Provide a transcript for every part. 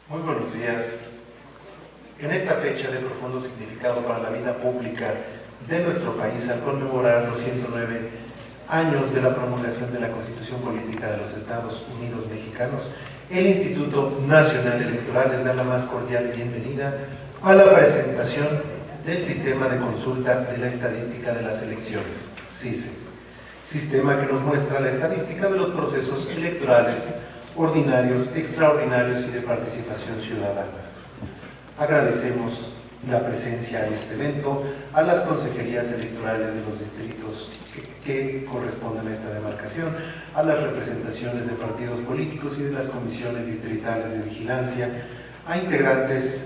Muy buenos días. En esta fecha de profundo significado para la vida pública de nuestro país, al conmemorar los 109 años de la promulgación de la Constitución Política de los Estados Unidos Mexicanos, el Instituto Nacional Electoral les da la más cordial bienvenida a la presentación del Sistema de Consulta de la Estadística de las Elecciones, SICE, sistema que nos muestra la estadística de los procesos electorales ordinarios, extraordinarios y de participación ciudadana. Agradecemos la presencia en este evento a las consejerías electorales de los distritos que corresponden a esta demarcación, a las representaciones de partidos políticos y de las comisiones distritales de vigilancia, a integrantes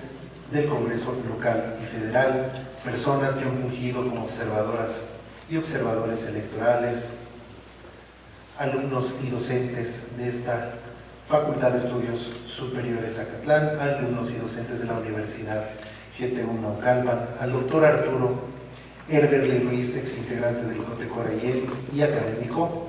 del Congreso local y federal, personas que han fungido como observadoras y observadores electorales, alumnos y docentes de esta Facultad de Estudios Superiores Acatlán, alumnos y docentes de la Universidad GT1 Naucalpan, al doctor Arturo Herderly Ruiz, exintegrante del COTECORAYEL y académico,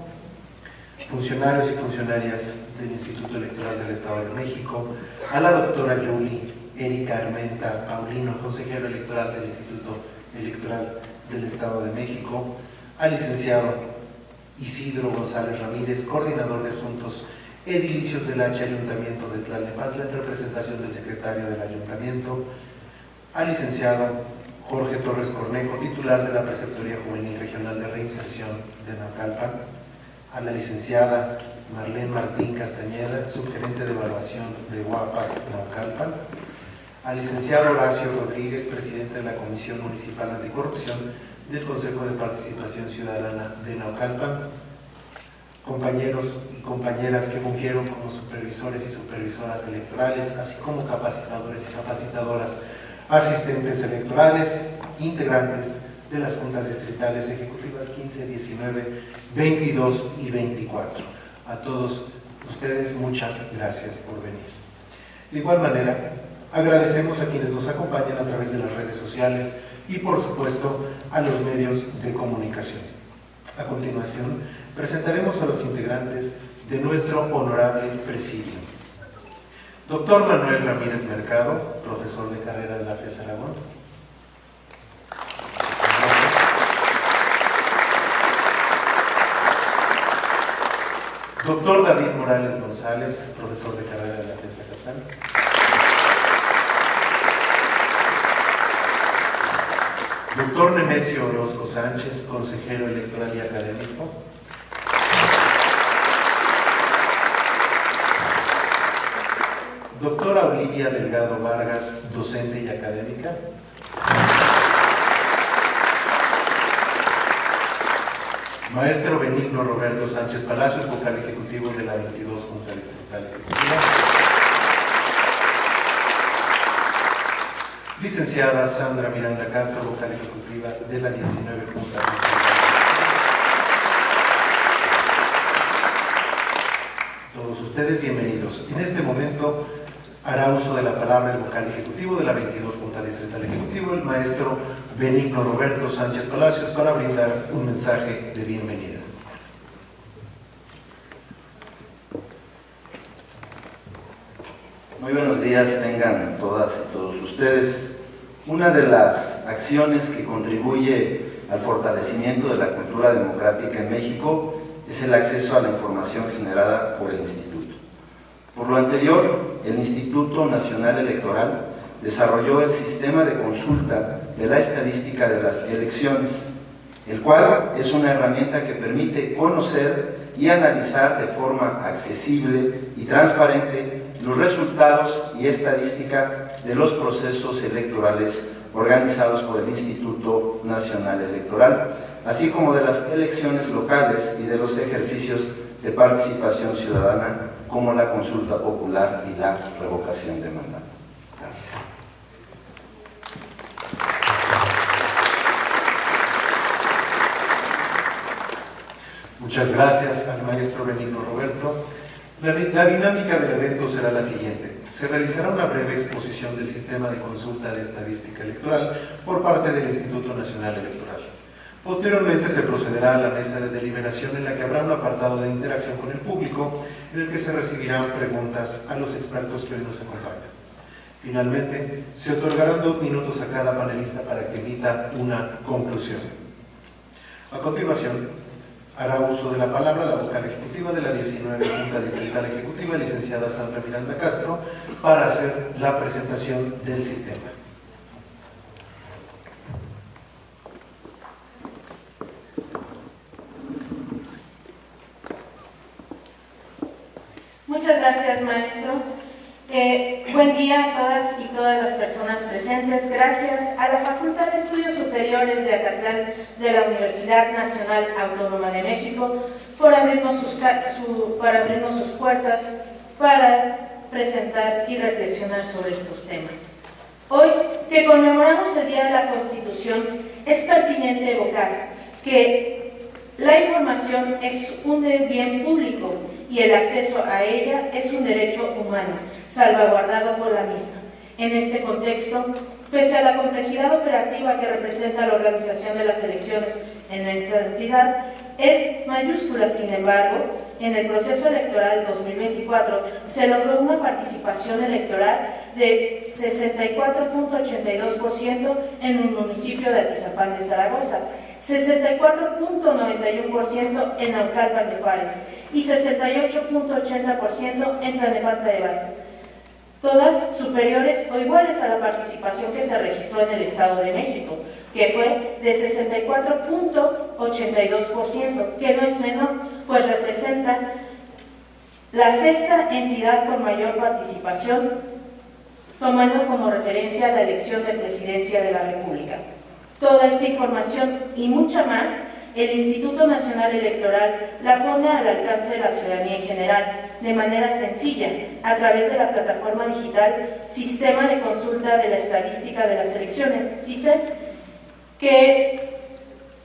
funcionarios y funcionarias del Instituto Electoral del Estado de México, a la doctora Yuli Erika Armenta Paulino, consejero electoral del Instituto Electoral del Estado de México, al licenciado Isidro González Ramírez, coordinador de asuntos edilicios del Ayuntamiento de Tlalnepantla, en representación del secretario del Ayuntamiento, al licenciado Jorge Torres Cornejo, titular de la Preceptoría Juvenil Regional de Reinserción de Naucalpan, a la licenciada Marlene Martín Castañeda, subgerente de evaluación de UAPAS Naucalpan, al licenciado Horacio Rodríguez, presidente de la Comisión Municipal Anticorrupción del Consejo de Participación Ciudadana de Naucalpan, compañeros y compañeras que fungieron como supervisores y supervisoras electorales, así como capacitadores y capacitadoras, asistentes electorales, integrantes de las juntas distritales ejecutivas 15, 19, 22 y 24. A todos ustedes, muchas gracias por venir. De igual manera, agradecemos a quienes nos acompañan a través de las redes sociales y, por supuesto, a los medios de comunicación. A continuación, presentaremos a los integrantes de nuestro honorable presidio. Doctor Manuel Ramírez Mercado, profesor de carrera de la FES Aragón. Doctor David Morales González, profesor de carrera de la FES Acatlán. Doctor Nemesio Orozco Sánchez, consejero electoral y académico. Doctora Olivia Delgado Vargas, docente y académica. Maestro Benigno Roberto Sánchez Palacios, vocal ejecutivo de la 22 Junta Distrital Ejecutiva. Licenciada Sandra Miranda Castro, vocal ejecutiva de la 19 Junta Distrital. Todos ustedes bienvenidos. En este momento hará uso de la palabra el vocal ejecutivo de la 22 Junta Distrital Ejecutivo, el maestro Benigno Roberto Sánchez Palacios, para brindar un mensaje de bienvenida. Muy buenos días tengan todas y todos ustedes. Una de las acciones que contribuye al fortalecimiento de la cultura democrática en México es el acceso a la información generada por el Instituto. Por lo anterior, el Instituto Nacional Electoral desarrolló el sistema de consulta de la estadística de las elecciones, el cual es una herramienta que permite conocer y analizar de forma accesible y transparente los resultados y estadística de los procesos electorales organizados por el Instituto Nacional Electoral, así como de las elecciones locales y de los ejercicios de participación ciudadana, como la consulta popular y la revocación de mandato. Gracias. Muchas gracias al maestro Benigno Roberto. La dinámica del evento será la siguiente. Se realizará una breve exposición del sistema de consulta de estadística electoral por parte del Instituto Nacional Electoral. Posteriormente se procederá a la mesa de deliberación en la que habrá un apartado de interacción con el público en el que se recibirán preguntas a los expertos que hoy nos acompañan. Finalmente, se otorgarán 2 minutos a cada panelista para que emita una conclusión. A continuación, hará uso de la palabra la vocal ejecutiva de la 19 Junta Distrital Ejecutiva, licenciada Sandra Miranda Castro, para hacer la presentación del sistema. Muchas gracias, maestro. Buen día a todas y todas las personas presentes. Gracias a la Facultad de Estudios Superiores de Acatlán de la Universidad Nacional Autónoma de México por abrirnos sus puertas para presentar y reflexionar sobre estos temas. Hoy, que conmemoramos el Día de la Constitución, es pertinente evocar que la información es un bien público y el acceso a ella es un derecho humano, salvaguardado por la misma. En este contexto, pese a la complejidad operativa que representa la organización de las elecciones en nuestra entidad, es mayúscula. Sin embargo, en el proceso electoral 2024 se logró una participación electoral de 64.82% en el municipio de Atizapán de Zaragoza, 64.91% en Naucalpan de Juárez y 68.80% en Tlalnepantla de Valls, todas superiores o iguales a la participación que se registró en el Estado de México, que fue de 64.82%, que no es menor, pues representa la sexta entidad con mayor participación, tomando como referencia la elección de presidencia de la República. Toda esta información y mucha más, el Instituto Nacional Electoral la pone al alcance de la ciudadanía en general, de manera sencilla, a través de la plataforma digital Sistema de Consulta de la Estadística de las Elecciones, SISE, que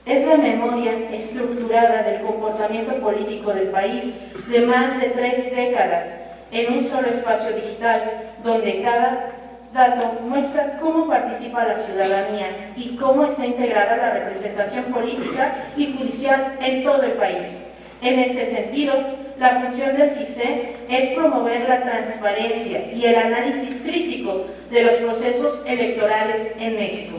es la memoria estructurada del comportamiento político del país de más de 3 décadas en un solo espacio digital, donde cada dato muestra cómo participa la ciudadanía y cómo está integrada la representación política y judicial en todo el país. En este sentido, la función del CISE es promover la transparencia y el análisis crítico de los procesos electorales en México.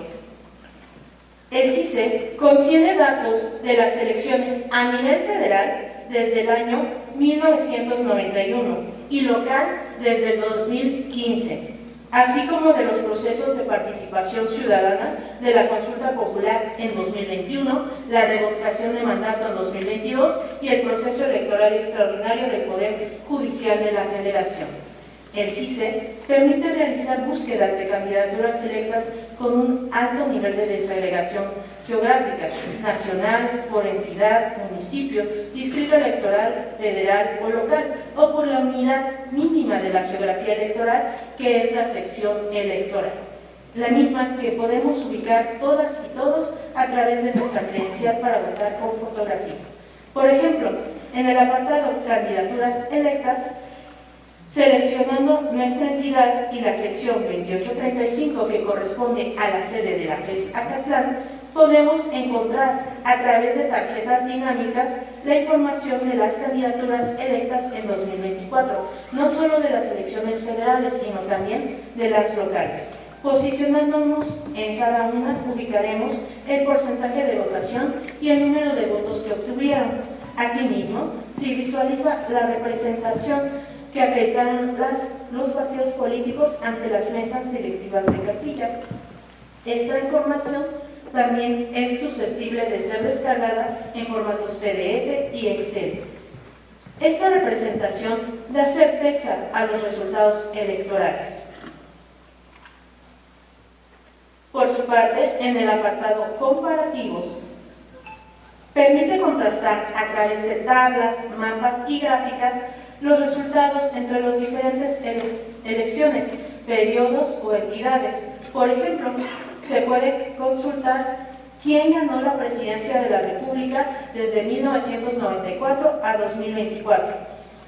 El CISE contiene datos de las elecciones a nivel federal desde el año 1991 y local desde el 2015. Así como de los procesos de participación ciudadana de la consulta popular en 2021, la revocación de mandato en 2022 y el proceso electoral extraordinario del Poder Judicial de la Federación. El CISE permite realizar búsquedas de candidaturas electas con un alto nivel de desagregación geográfica, nacional, por entidad, municipio, distrito electoral, federal o local, o por la unidad mínima de la geografía electoral, que es la sección electoral, la misma que podemos ubicar todas y todos a través de nuestra credencial para votar con fotografía. Por ejemplo, en el apartado Candidaturas electas, seleccionando nuestra entidad y la sección 2835 que corresponde a la sede de la FES Acatlán, podemos encontrar a través de tarjetas dinámicas la información de las candidaturas electas en 2024, no solo de las elecciones federales, sino también de las locales. Posicionándonos en cada una, ubicaremos el porcentaje de votación y el número de votos que obtuvieron. Asimismo, se visualiza la representación que acreditarán los partidos políticos ante las mesas directivas de casilla. Esta información también es susceptible de ser descargada en formatos PDF y Excel. Esta representación da certeza a los resultados electorales. Por su parte, en el apartado Comparativos, permite contrastar a través de tablas, mapas y gráficas los resultados entre las diferentes elecciones, periodos o entidades. Por ejemplo, se puede consultar quién ganó la presidencia de la República desde 1994 a 2024,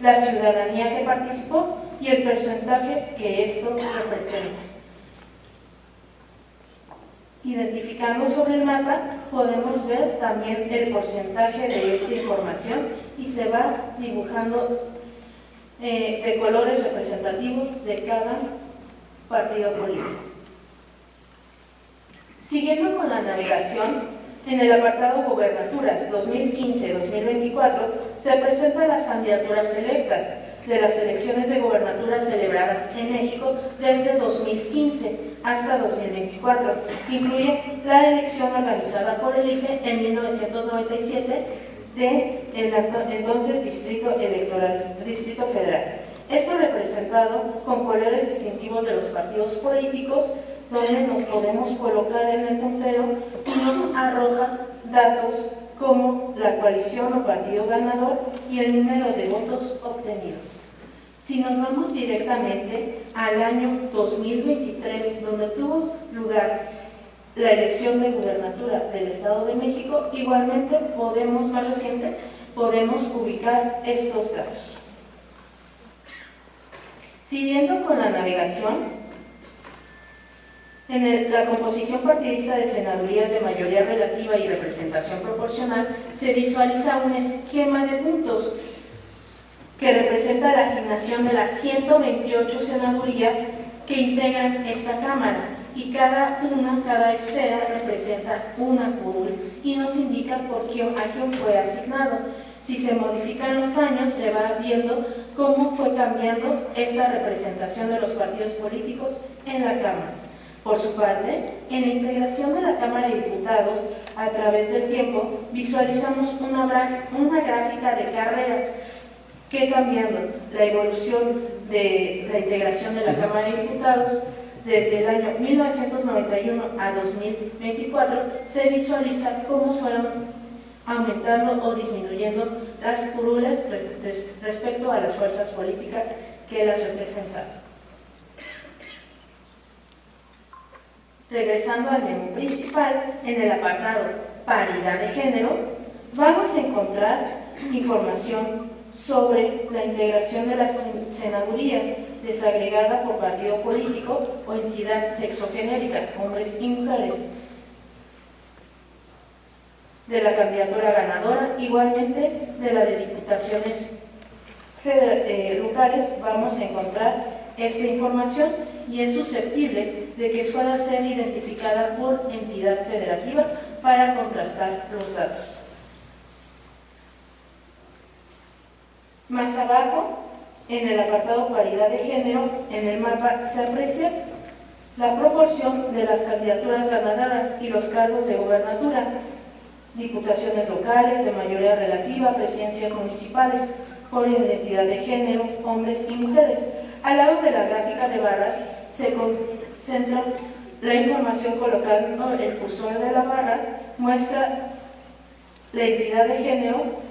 la ciudadanía que participó y el porcentaje que esto representa. Identificando sobre el mapa podemos ver también el porcentaje de esta información y se va dibujando de colores representativos de cada partido político. Siguiendo con la navegación, en el apartado Gubernaturas 2015-2024 se presentan las candidaturas selectas de las elecciones de gubernaturas celebradas en México desde 2015 hasta 2024. Incluye la elección organizada por el IFE en 1997 del entonces Distrito Federal. Esto representado con colores distintivos de los partidos políticos, donde nos podemos colocar en el puntero y nos arroja datos como la coalición o partido ganador y el número de votos obtenidos. Si nos vamos directamente al año 2023, donde tuvo lugar la elección de gubernatura del Estado de México, igualmente más reciente, podemos ubicar estos datos. Siguiendo con la navegación, en la composición partidista de senadurías de mayoría relativa y representación proporcional se visualiza un esquema de puntos que representa la asignación de las 128 senadurías que integran esta Cámara, y cada esfera representa una curul y nos indica a quién fue asignado. Si se modifican los años, se va viendo cómo fue cambiando esta representación de los partidos políticos en la Cámara. Por su parte, en la integración de la Cámara de Diputados, a través del tiempo, visualizamos una gráfica de carreras que, cambiando la evolución de la integración de la Cámara de Diputados desde el año 1991 a 2024, se visualiza cómo fueron aumentando o disminuyendo las curules respecto a las fuerzas políticas que las representaban. Regresando al menú principal, en el apartado Paridad de Género, vamos a encontrar información sobre la integración de las senadurías desagregada por partido político o entidad sexogenérica, hombres y mujeres, de la candidatura ganadora, igualmente de la de diputaciones locales. Vamos a encontrar esta información y es susceptible de que pueda ser identificada por entidad federativa para contrastar los datos. Más abajo, en el apartado Paridad de Género, en el mapa se aprecia la proporción de las candidaturas ganadoras y los cargos de gobernatura, diputaciones locales de mayoría relativa, presidencias municipales por identidad de género, hombres y mujeres. Al lado de la gráfica de barras se concentra la información colocando el cursor de la barra, muestra la identidad de género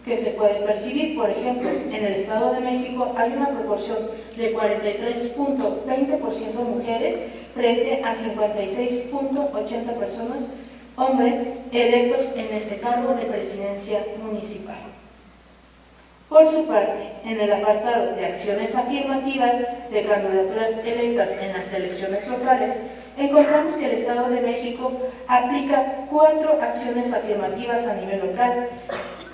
que se puede percibir. Por ejemplo, en el Estado de México hay una proporción de 43.20% mujeres frente a 56.80 personas, hombres, electos en este cargo de presidencia municipal. Por su parte, en el apartado de acciones afirmativas de candidaturas electas en las elecciones locales, encontramos que el Estado de México aplica 4 acciones afirmativas a nivel local,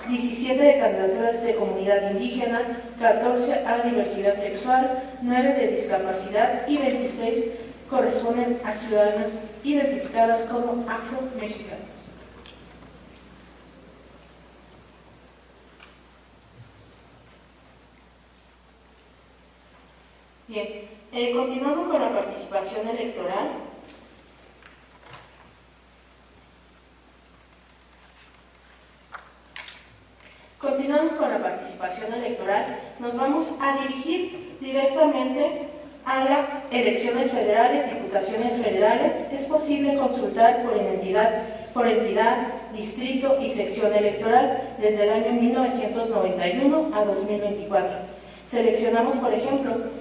17 de candidaturas de comunidad indígena, 14 a diversidad sexual, 9 de discapacidad y 26 corresponden a ciudadanas identificadas como afro-mexicanas. Bien, continuando con la participación electoral. Continuando con la participación electoral, nos vamos a dirigir directamente a las elecciones federales, diputaciones federales. Es posible consultar por entidad, distrito y sección electoral desde el año 1991 a 2024. Seleccionamos, por ejemplo,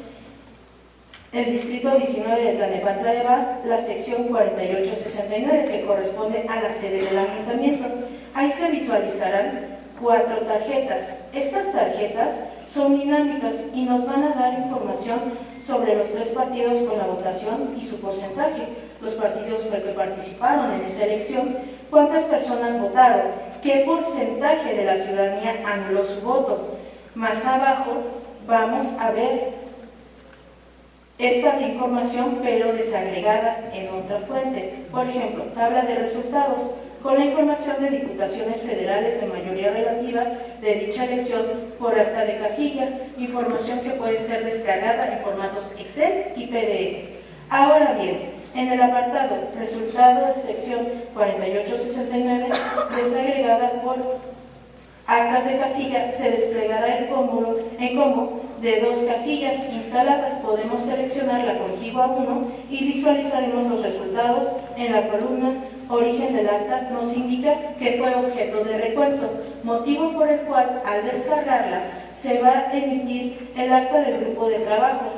el distrito 19 de Tlalnepantla de Vaz, la sección 4869, que corresponde a la sede del ayuntamiento. Ahí se visualizarán 4 tarjetas. Estas tarjetas son dinámicas y nos van a dar información sobre los 3 partidos con la votación y su porcentaje, los partidos que participaron en esa elección, cuántas personas votaron, qué porcentaje de la ciudadanía anuló su voto. Más abajo vamos a ver esta información pero desagregada en otra fuente. Por ejemplo, tabla de resultados con la información de diputaciones federales de mayoría relativa de dicha elección por acta de casilla, información que puede ser descargada en formatos Excel y PDF. Ahora bien, en el apartado resultado de sección 4869, desagregada por actas de casilla, se desplegará el cómputo en combo de 2 casillas instaladas. Podemos seleccionar la contigua 1 y visualizaremos los resultados en la columna origen del acta. Nos indica que fue objeto de recuento, motivo por el cual al descargarla se va a emitir el acta del grupo de trabajo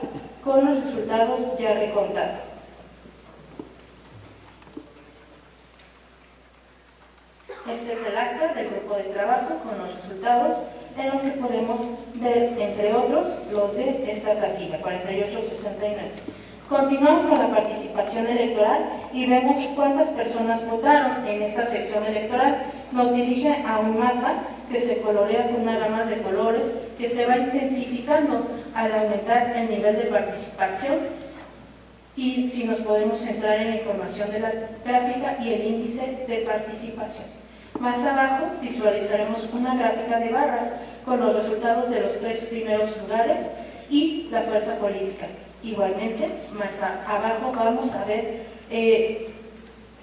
con los resultados ya recontados. Este es el acta del grupo de trabajo con los resultados en los que podemos ver, entre otros, los de esta casilla, 4869. Continuamos con la participación electoral y vemos cuántas personas votaron en esta sección electoral. Nos dirige a un mapa que se colorea con una gama de colores que se va intensificando al aumentar el nivel de participación, y si nos podemos centrar en la información de la gráfica y el índice de participación. Más abajo visualizaremos una gráfica de barras con los resultados de los 3 primeros lugares y la fuerza política. Igualmente, más abajo vamos a ver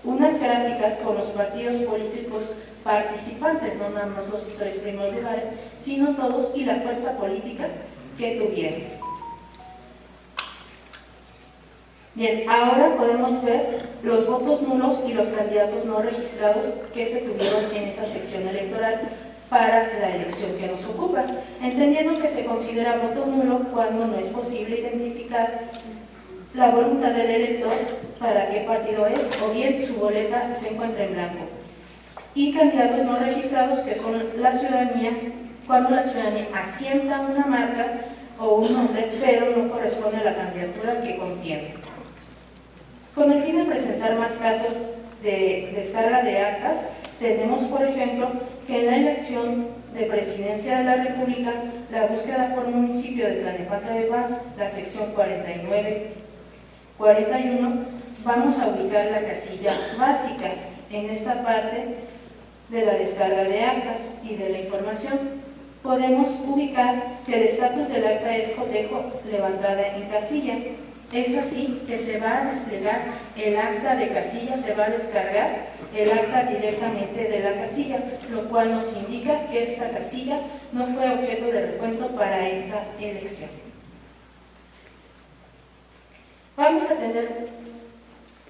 unas gráficas con los partidos políticos participantes, no nada más los 3 primeros lugares, sino todos y la fuerza política que tuvieron. Bien, ahora podemos ver los votos nulos y los candidatos no registrados que se tuvieron en esa sección electoral para la elección que nos ocupa, entendiendo que se considera voto nulo cuando no es posible identificar la voluntad del elector para qué partido es, o bien su boleta se encuentra en blanco. Y candidatos no registrados, que son la ciudadanía, cuando la ciudadanía asienta una marca o un nombre, pero no corresponde a la candidatura que contiene. Con el fin de presentar más casos de descarga de actas, tenemos, por ejemplo, que en la elección de Presidencia de la República, la búsqueda por municipio de Tlalnepantla de Paz, la sección 49-41, vamos a ubicar la casilla básica en esta parte de la descarga de actas y de la información. Podemos ubicar que el estatus del acta es cotejo levantada en casilla. Es así que se va a desplegar el acta de casilla, se va a descargar el acta directamente de la casilla, lo cual nos indica que esta casilla no fue objeto de recuento para esta elección. Vamos a tener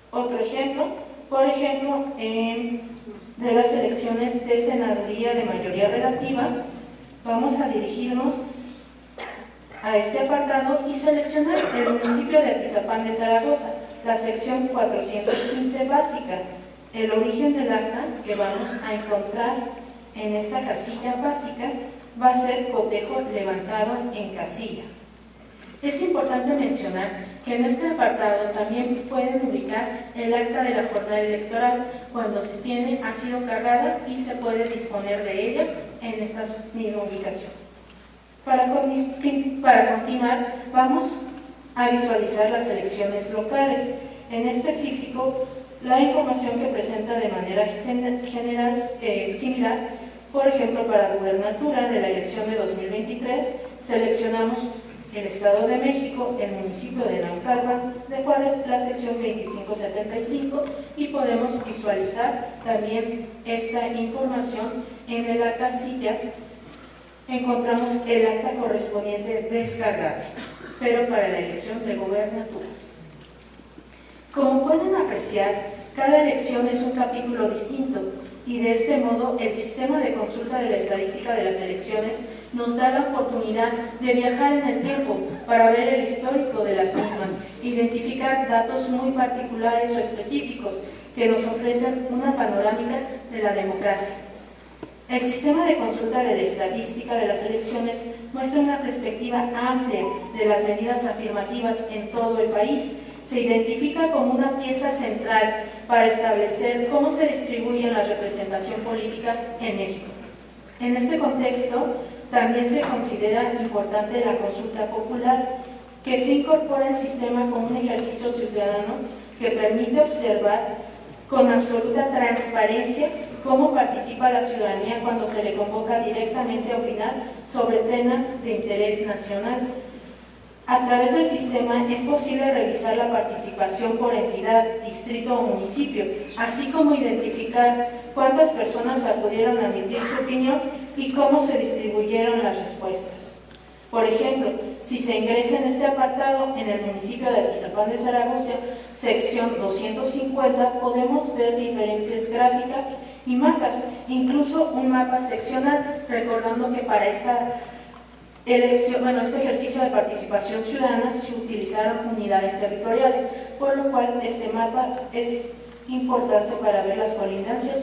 otro ejemplo, por ejemplo, de las elecciones de senaduría de mayoría relativa. Vamos a dirigirnos a este apartado y seleccionar el municipio de Atizapán de Zaragoza, la sección 415 básica. El origen del acta que vamos a encontrar en esta casilla básica va a ser cotejo levantado en casilla. Es importante mencionar que en este apartado también pueden ubicar el acta de la jornada electoral cuando se tiene, ha sido cargada y se puede disponer de ella en esta misma ubicación. Para continuar, vamos a visualizar las elecciones locales, en específico la información que presenta de manera general, similar. Por ejemplo, para gubernatura de la elección de 2023, seleccionamos el Estado de México, el municipio de Naucalpan de Juárez, la sección 2575, y podemos visualizar también esta información en la casilla. Encontramos el acta correspondiente descargable, pero para la elección de gubernaturas. Como pueden apreciar, cada elección es un capítulo distinto y de este modo el sistema de consulta de la estadística de las elecciones nos da la oportunidad de viajar en el tiempo para ver el histórico de las mismas, identificar datos muy particulares o específicos que nos ofrecen una panorámica de la democracia. El sistema de consulta de la estadística de las elecciones muestra una perspectiva amplia de las medidas afirmativas en todo el país. Se identifica como una pieza central para establecer cómo se distribuye la representación política en México. En este contexto, también se considera importante la consulta popular, que se incorpora al sistema como un ejercicio ciudadano que permite observar con absoluta transparencia cómo participa la ciudadanía cuando se le convoca directamente a opinar sobre temas de interés nacional. A través del sistema es posible revisar la participación por entidad, distrito o municipio, así como identificar cuántas personas acudieron a emitir su opinión y cómo se distribuyeron las respuestas. Por ejemplo, si se ingresa en este apartado en el municipio de Atizapán de Zaragoza, sección 250, podemos ver diferentes gráficas y mapas, incluso un mapa seccional, recordando que para esta este ejercicio de participación ciudadana se utilizaron unidades territoriales, por lo cual este mapa es importante para ver las colindancias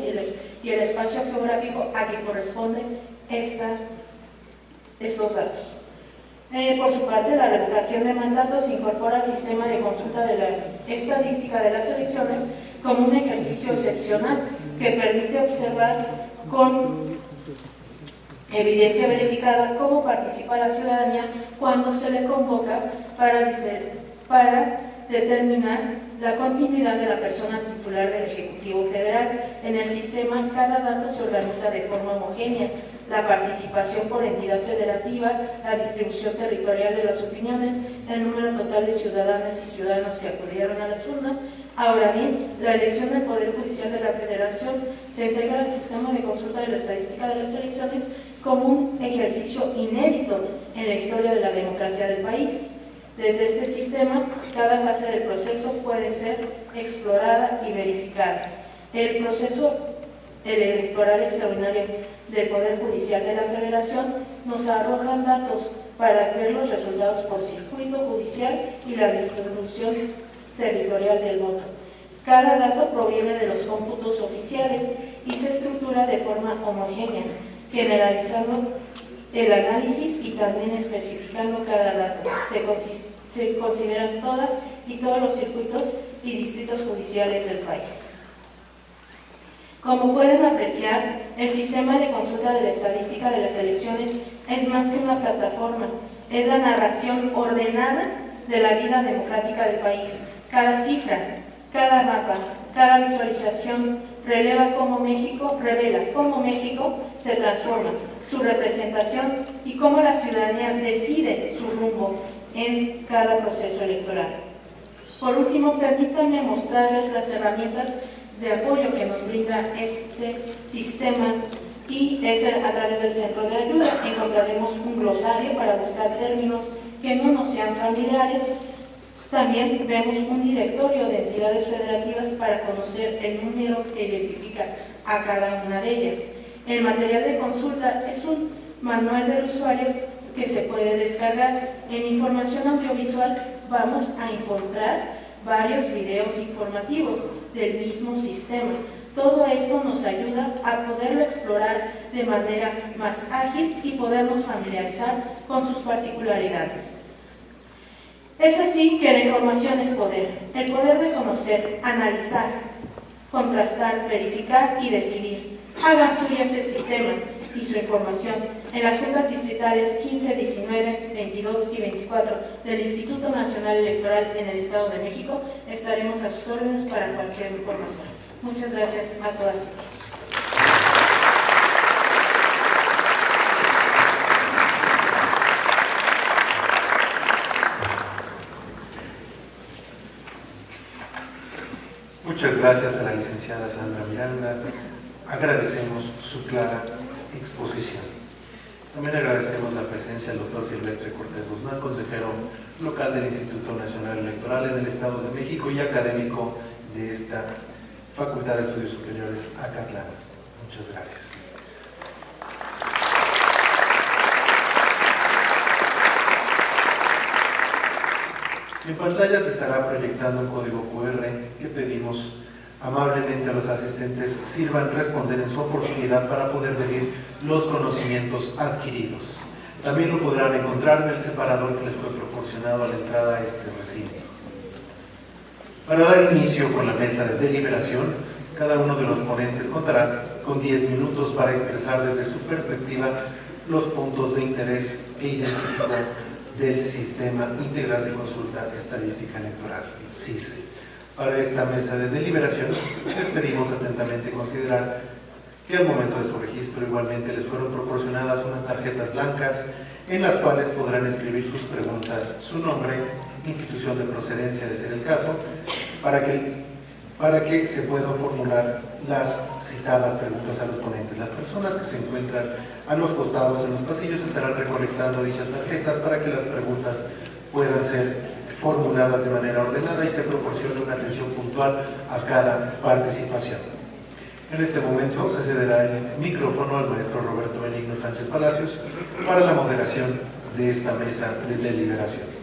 y el espacio geográfico a que corresponden estos datos. Por su parte, la revocación de mandatos se incorpora al sistema de consulta de la estadística de las elecciones como un ejercicio excepcional que permite observar con evidencia verificada cómo participa la ciudadanía cuando se le convoca para determinar la continuidad de la persona titular del Ejecutivo Federal. En el sistema, cada dato se organiza de forma homogénea. La participación por entidad federativa, la distribución territorial de las opiniones, el número total de ciudadanas y ciudadanos que acudieron a las urnas. Ahora bien, la elección del Poder Judicial de la Federación se integra al sistema de consulta de la estadística de las elecciones como un ejercicio inédito en la historia de la democracia del país. Desde este sistema, cada fase del proceso puede ser explorada y verificada. El proceso electoral extraordinario del Poder Judicial de la Federación nos arroja datos para ver los resultados por circuito judicial y la distribución territorial del voto. Cada dato proviene de los cómputos oficiales y se estructura de forma homogénea, generalizando el análisis y también especificando cada dato. Se consideran todas y todos los circuitos y distritos judiciales del país. Como pueden apreciar, el sistema de consulta de la estadística de las elecciones es más que una plataforma, es la narración ordenada de la vida democrática del país. Cada cifra, cada mapa, cada visualización revela cómo México se transforma, su representación y cómo la ciudadanía decide su rumbo en cada proceso electoral. Por último, permítanme mostrarles las herramientas de apoyo que nos brinda este sistema y es a través del centro de ayuda. Encontraremos un glosario para buscar términos que no nos sean familiares. También vemos un directorio de entidades federativas para conocer el número que identifica a cada una de ellas. El material de consulta es un manual del usuario que se puede descargar. En información audiovisual vamos a encontrar varios videos informativos del mismo sistema. Todo esto nos ayuda a poderlo explorar de manera más ágil y podernos familiarizar con sus particularidades. Es así que la información es poder, el poder de conocer, analizar, contrastar, verificar y decidir. Hagan suya ese sistema y su información en las juntas distritales 15, 19, 22 y 24 del Instituto Nacional Electoral en el Estado de México. Estaremos a sus órdenes para cualquier información. Muchas gracias a todas y todos. Muchas gracias a la licenciada Sandra Miranda. Agradecemos su clara exposición. También agradecemos la presencia del doctor Silvestre Cortés Guzmán, consejero local del Instituto Nacional Electoral en el Estado de México y académico de esta Facultad de Estudios Superiores Acatlán. Muchas gracias. En pantalla se estará proyectando un código QR que pedimos amablemente a los asistentes sirvan responder en su oportunidad para poder medir los conocimientos adquiridos. También lo podrán encontrar en el separador que les fue proporcionado a la entrada a este recinto. Para dar inicio con la mesa de deliberación, cada uno de los ponentes contará con 10 minutos para expresar desde su perspectiva los puntos de interés que identificó del Sistema Integral de Consulta Estadística Electoral, SISE. Para esta mesa de deliberación, les pedimos atentamente considerar que al momento de su registro igualmente les fueron proporcionadas unas tarjetas blancas en las cuales podrán escribir sus preguntas, su nombre, institución de procedencia de ser el caso, para que se puedan formular las citadas preguntas a los ponentes. Las personas que se encuentran a los costados en los pasillos estarán recolectando dichas tarjetas para que las preguntas puedan ser formuladas de manera ordenada y se proporcione una atención puntual a cada participación. En este momento se cederá el micrófono al maestro Roberto Benigno Sánchez Palacios para la moderación de esta mesa de deliberación.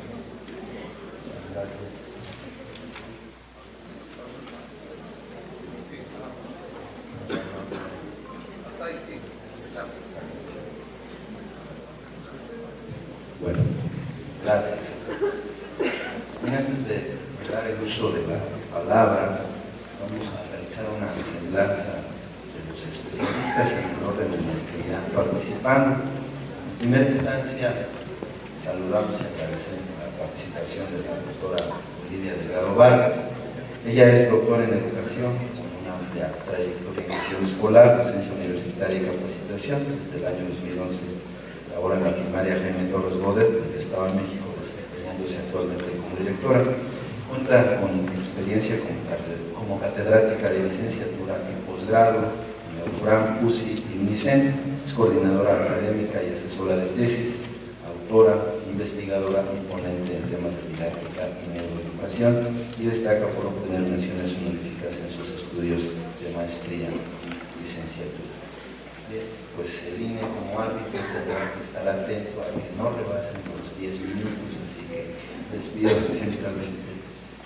Bueno, gracias. Y antes de dar el uso de la palabra, vamos a realizar una semblanza de los especialistas en el orden en el que irán participando. En primera instancia, saludamos y agradecemos la participación de la doctora Olivia Delgado Vargas. Ella es doctora en educación, con una amplia trayectoria en gestión escolar, docencia universitaria y capacitación. Desde el año 2011 labora en la primaria Jaime Torres Bodet del Estado de México, desempeñándose actualmente como directora. Cuenta con experiencia como catedrática de licenciatura en posgrado en el URAM, UCI y UNICEN. Es coordinadora académica y asesora de tesis, autora, investigadora y ponente en temas de didáctica y neuroeducación, y destaca por obtener menciones honoríficas en sus estudios de maestría y licenciatura. Bien, pues el INE como árbitro tendrá que estar atento a que no rebasen los 10 minutos, así que les pido atentamente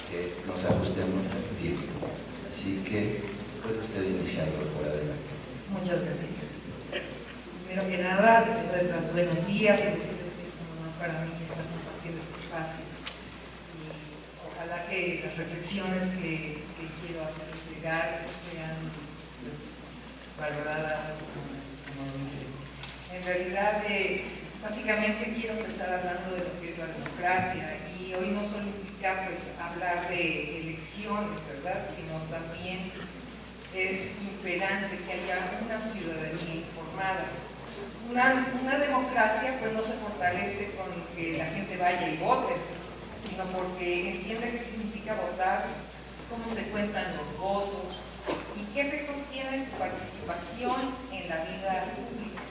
que nos ajustemos al tiempo. Así que puede usted iniciarlo por adelante. Muchas gracias. Primero que nada, les doy los buenos días y decirles que es un honor para mí estar compartiendo este espacio. Y ojalá que las reflexiones que quiero hacerles llegar sean pues, valoradas como dicen. En realidad, básicamente quiero empezar hablando de lo que es la democracia, y hoy no solo implica pues, hablar de elecciones, ¿verdad?, sino también es imperante que haya una ciudadanía informada. Una democracia pues no se fortalece con que la gente vaya y vote, sino porque entiende qué significa votar, cómo se cuentan los votos y qué efectos tiene su participación en la vida pública.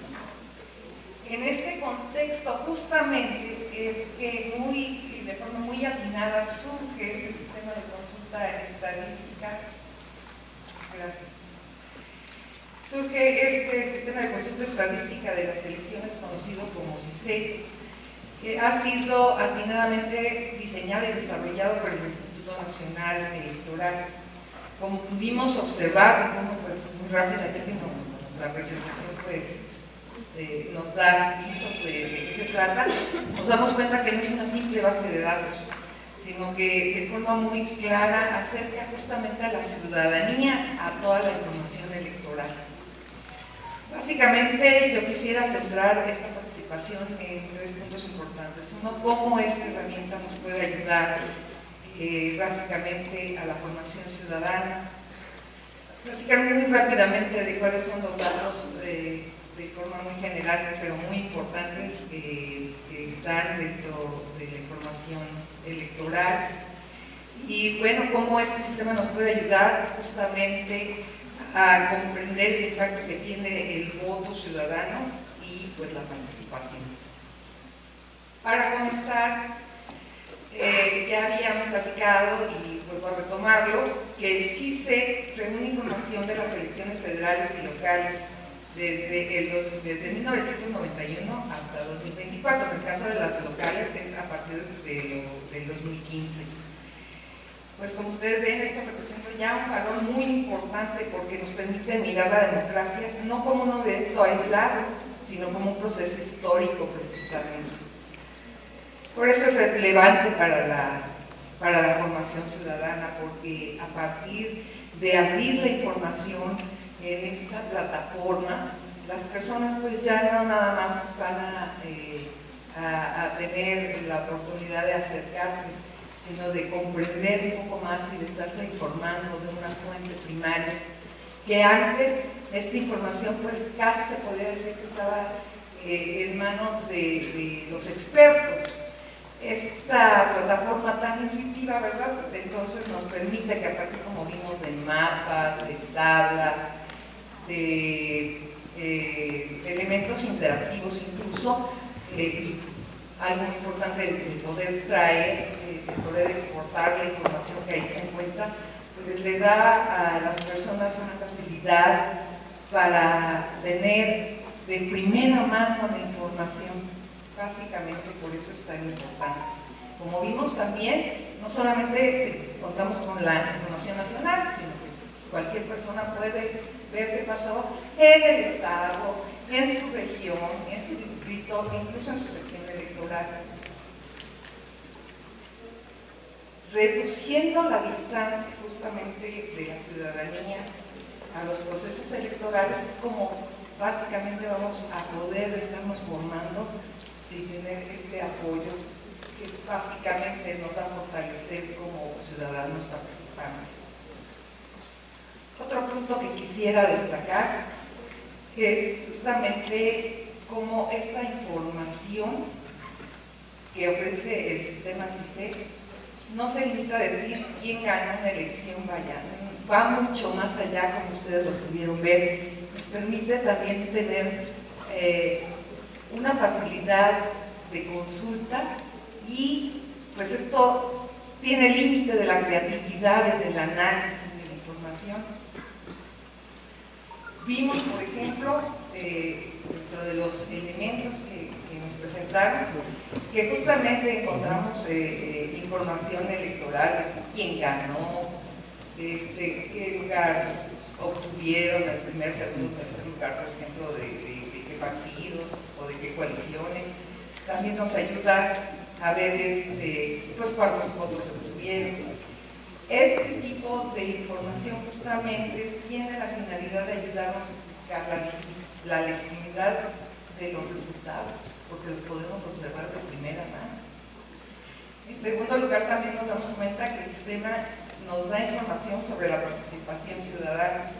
En este contexto justamente es que de forma muy atinada surge este sistema de consulta estadística. Gracias. Surge este sistema de consulta estadística de las elecciones conocido como SISE, que ha sido atinadamente diseñado y desarrollado por el Instituto Nacional Electoral. Como pudimos observar, pues, muy rápidamente la presentación pues, nos da aviso de qué se trata, nos damos cuenta que no es una simple base de datos, sino que de forma muy clara acerca justamente a la ciudadanía a toda la información electoral. Básicamente yo quisiera centrar esta participación en 3 puntos importantes. Uno, cómo esta herramienta nos puede ayudar básicamente a la formación ciudadana. Platicar muy rápidamente de cuáles son los datos de forma muy general, pero muy importantes, que están dentro de la información electoral. Y bueno, cómo este sistema nos puede ayudar justamente a comprender el impacto que tiene el voto ciudadano y pues la participación. Para comenzar, ya habíamos platicado y vuelvo a retomarlo, que el CISE reúne información de las elecciones federales y locales desde 1991 hasta 2024. En el caso de las locales es a partir del 2015. Pues como ustedes ven, esto representa ya un valor muy importante porque nos permite mirar la democracia no como un evento aislado, sino como un proceso histórico precisamente. Por eso es relevante para la formación ciudadana, porque a partir de abrir la información en esta plataforma, las personas pues ya no nada más van a tener la oportunidad de acercarse, sino de comprender un poco más y de estarse informando de una fuente primaria, que antes esta información pues casi se podría decir que estaba en manos de los expertos. Esta plataforma tan intuitiva, ¿verdad? Entonces nos permite que a partir, como vimos, de mapas, de tablas, de elementos interactivos incluso, algo muy importante de poder traer, de poder exportar la información que ahí se encuentra, pues le da a las personas una facilidad para tener de primera mano la información. Básicamente por eso es tan importante. Como vimos también, no solamente contamos con la información nacional, sino que cualquier persona puede ver qué pasó en el estado, en su región, en su distrito, incluso en su sección electoral. Reduciendo la distancia justamente de la ciudadanía a los procesos electorales es como básicamente vamos a poder estarnos formando y tener este apoyo que básicamente nos va a fortalecer como ciudadanos participantes. Otro punto que quisiera destacar es justamente cómo esta información que ofrece el sistema CICE no se limita a decir quién ganó una elección, va mucho más allá, como ustedes lo pudieron ver. Nos permite también tener una facilidad de consulta y pues esto tiene límite de la creatividad, del análisis de la información. Vimos, por ejemplo, dentro de los elementos que nos presentaron, que justamente encontramos información electoral, quién ganó, qué lugar obtuvieron, el primer, segundo, tercer lugar, por ejemplo, de qué partidos o de qué coaliciones. También nos ayuda a ver pues cuántos votos se obtuvieron. Este tipo de información justamente tiene la finalidad de ayudarnos a explicar la legitimidad de los resultados, porque los podemos observar de primera mano. En segundo lugar, también nos damos cuenta que el sistema nos da información sobre la participación ciudadana.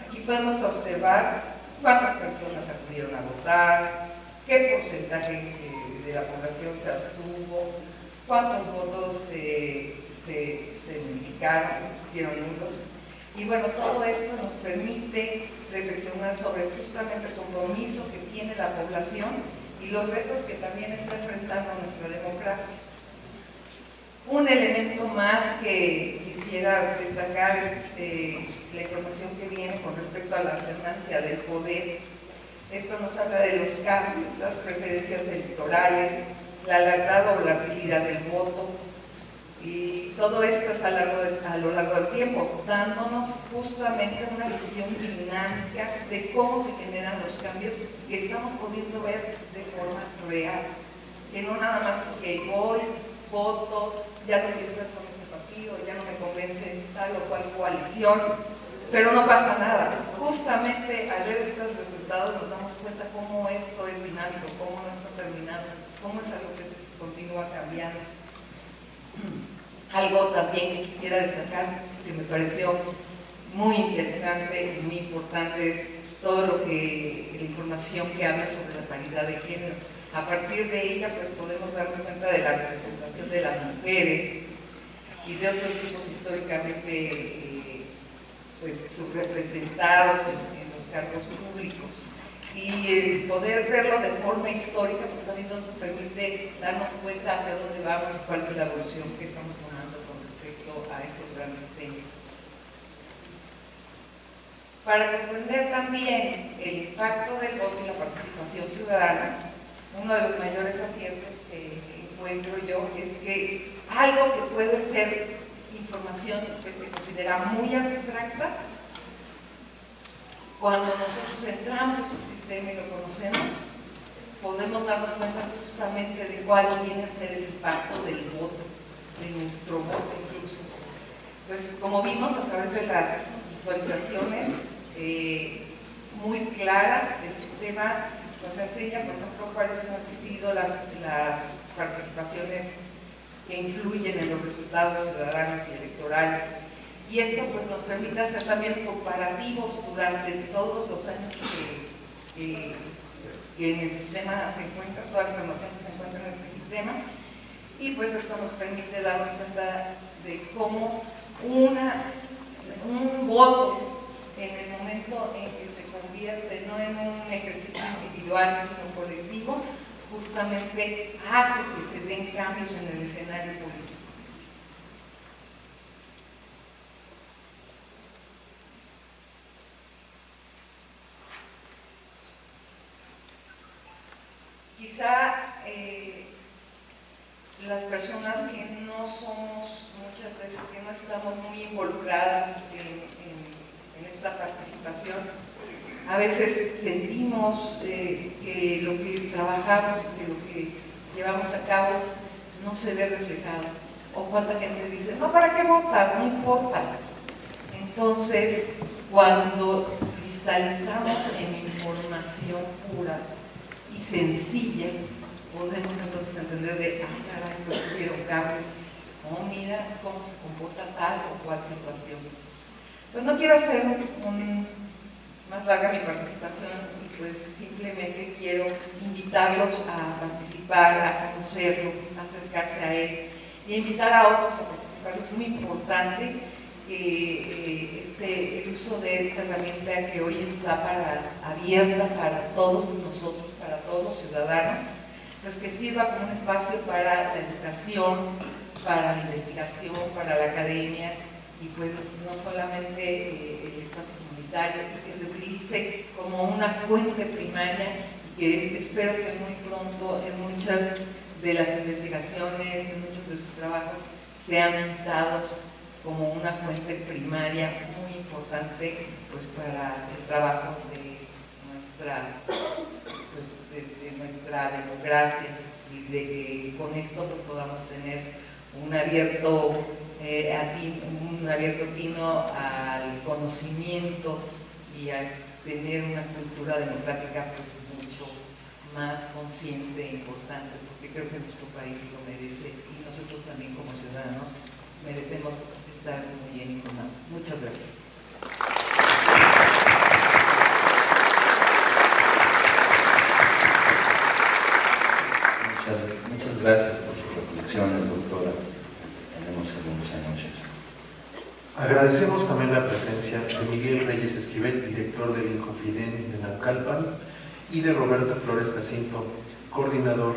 Aquí podemos observar cuántas personas acudieron a votar, qué porcentaje de la población se abstuvo, cuántos votos se unificaron, hicieron nulos. Y bueno, todo esto nos permite reflexionar sobre justamente el compromiso que tiene la población y los retos que también está enfrentando nuestra democracia. Un elemento más que quisiera destacar es la información que viene con respecto a la alternancia del poder. Esto nos habla de los cambios, las preferencias electorales, la larga volatilidad del voto, y todo esto es a lo largo del tiempo, dándonos justamente una visión dinámica de cómo se generan los cambios que estamos pudiendo ver de forma real. Que no nada más es que voy, voto, ya no quiero estar con este partido, ya no me convence tal o cual coalición, pero no pasa nada. Justamente al ver estos resultados nos damos cuenta cómo esto es dinámico, cómo no está terminado, cómo es algo que se continúa cambiando. Algo también que quisiera destacar, que me pareció muy interesante y muy importante, es todo lo que la información que habla sobre la paridad de género. A partir de ella pues podemos darnos cuenta de la representación de las mujeres y de otros grupos históricamente pues subrepresentados en los cargos públicos. Y el poder verlo de forma histórica pues también nos permite darnos cuenta hacia dónde vamos y cuál es la evolución que estamos tomando con respecto a estos grandes temas. Para comprender también el impacto del voto y la participación ciudadana, uno de los mayores aciertos que encuentro yo es que algo que puede ser información que se considera muy abstracta. Cuando nosotros entramos a este sistema y lo conocemos, podemos darnos cuenta justamente de cuál viene a ser el impacto del voto, de nuestro voto incluso. Pues como vimos a través de las visualizaciones muy claras, el sistema nos enseña, por ejemplo, cuáles han sido las participaciones que influyen en los resultados ciudadanos y electorales. Y esto pues nos permite hacer también comparativos durante todos los años que en el sistema se encuentra, toda la información que se encuentra en este sistema, y pues esto nos permite darnos cuenta de cómo un voto en el momento en que se convierte no en un ejercicio individual sino colectivo, justamente hace que se den cambios en el escenario político. Quizá las personas que no somos muchas veces, que no estamos muy involucradas en esta participación, a veces sentimos que lo que trabajamos, que lo que llevamos a cabo no se ve reflejado. O cuánta gente dice, no, ¿para qué votas? No importa. Entonces, cuando cristalizamos en información pura y sencilla, podemos entonces entender de, caray, pues hubieron cambios. Oh, mira cómo se comporta tal o cual situación. Pues no quiero hacer más larga mi participación y pues simplemente quiero invitarlos a participar, a conocerlo, a acercarse a él y invitar a otros a participar. Es muy importante el uso de esta herramienta que hoy está abierta para todos nosotros, para todos los ciudadanos, pues que sirva como un espacio para la educación, para la investigación, para la academia y pues no solamente el espacio comunitario, y que se utilice como una fuente primaria y que espero que muy pronto en muchas de las investigaciones, en muchos de sus trabajos sean citados como una fuente primaria muy importante pues para el trabajo de nuestra democracia y de que con esto pues podamos tener un abierto tino al conocimiento y a tener una cultura democrática pues mucho más consciente e importante, porque creo que nuestro país lo merece y nosotros también como ciudadanos merecemos estar muy bien informados. Muchas gracias. Muchas gracias por sus reflexiones, doctora. Tenemos algunos anuncios. Agradecemos también la presencia de Miguel Reyes Esquivel, director del Inconfidén de Naucalpan, y de Roberto Flores Jacinto, coordinador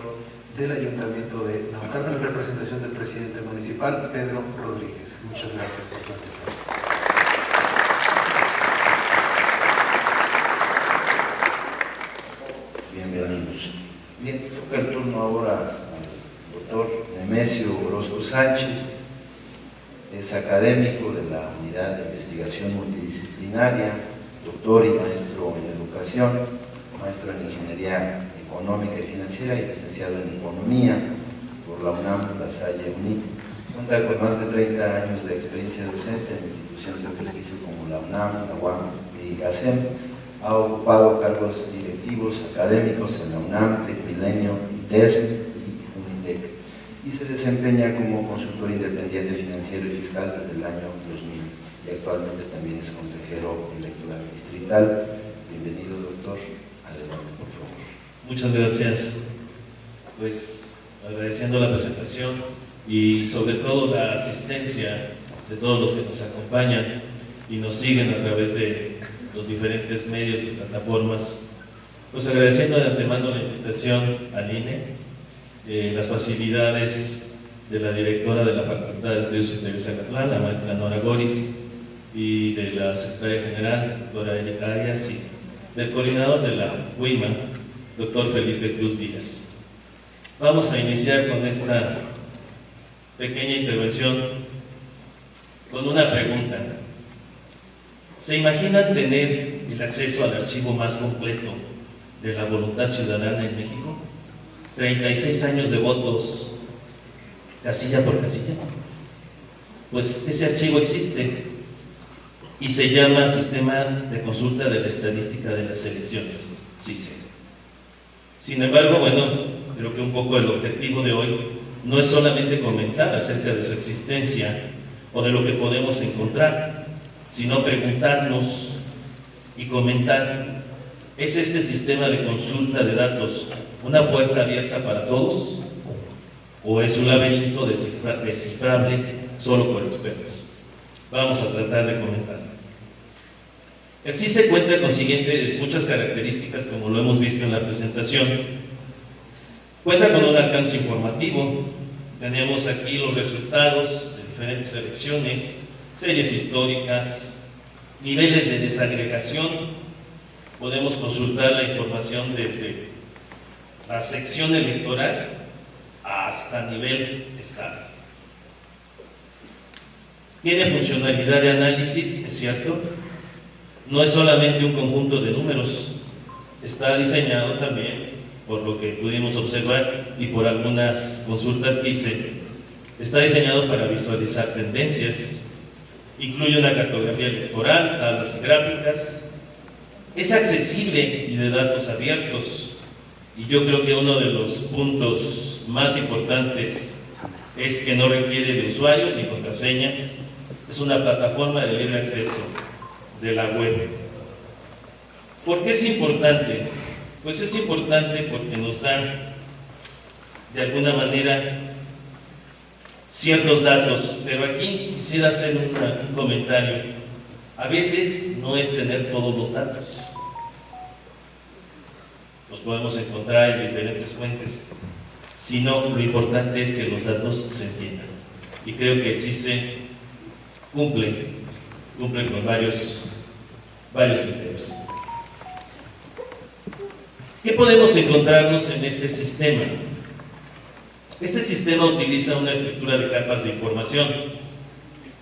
del Ayuntamiento de Naucalpan, en representación del presidente municipal, Pedro Rodríguez. Muchas gracias por su asistencia. Bienvenidos. Bien, toca el turno ahora al doctor Nemesio Orozco Sánchez. Es académico de la Unidad de Investigación Multidisciplinaria, doctor y maestro en Educación, maestro en Ingeniería Económica y Financiera y licenciado en Economía por la UNAM, La Salle UNIT. Cuenta con más de 30 años de experiencia docente en instituciones de prestigio como la UNAM, la UAM y GACEM. Ha ocupado cargos directivos académicos en la UNAM, Tecmilenio, ITESM y UNITEC, y se desempeña como consultor independiente financiero y fiscal desde el año 2000 y actualmente también es consejero electoral distrital. Bienvenido, doctor. Adelante, por favor. Muchas gracias. Pues agradeciendo la presentación y sobre todo la asistencia de todos los que nos acompañan y nos siguen a través de los diferentes medios y plataformas, pues agradeciendo de antemano la invitación al INE, las facilidades de la directora de la Facultad de Estudios Superiores de Zacatlán, la maestra Nora Goris, y de la secretaria general, doctora Erika Arias, y del coordinador de la UIMA, doctor Felipe Cruz Díaz. Vamos a iniciar con esta pequeña intervención con una pregunta. ¿Se imaginan tener el acceso al archivo más completo de la voluntad ciudadana en México? 36 años de votos, casilla por casilla. Pues ese archivo existe y se llama Sistema de Consulta de la Estadística de las Elecciones, SICE. Sin embargo, bueno, creo que un poco el objetivo de hoy no es solamente comentar acerca de su existencia o de lo que podemos encontrar, sino preguntarnos y comentar: ¿es este sistema de consulta de datos una puerta abierta para todos o es un laberinto descifrable solo por expertos? Vamos a tratar de comentarlo. El CICE cuenta con muchas características, como lo hemos visto en la presentación. Cuenta con un alcance informativo. Tenemos aquí los resultados de diferentes elecciones, series históricas, niveles de desagregación. Podemos consultar la información desde la sección electoral hasta nivel estado. Tiene funcionalidad de análisis, es cierto. No es solamente un conjunto de números, está diseñado también, por lo que pudimos observar y por algunas consultas que hice, está diseñado para visualizar tendencias, incluye una cartografía electoral, tablas y gráficas, es accesible y de datos abiertos, y yo creo que uno de los puntos más importantes es que no requiere de usuarios ni contraseñas, es una plataforma de libre acceso de la web. ¿Por qué es importante? Pues es importante porque nos dan de alguna manera ciertos datos, pero aquí quisiera hacer un comentario. A veces no es tener todos los datos, los podemos encontrar en diferentes fuentes, sino lo importante es que los datos se entiendan, y creo que el CICE cumple con varios criterios. ¿Qué podemos encontrarnos en este sistema? Este sistema utiliza una estructura de capas de información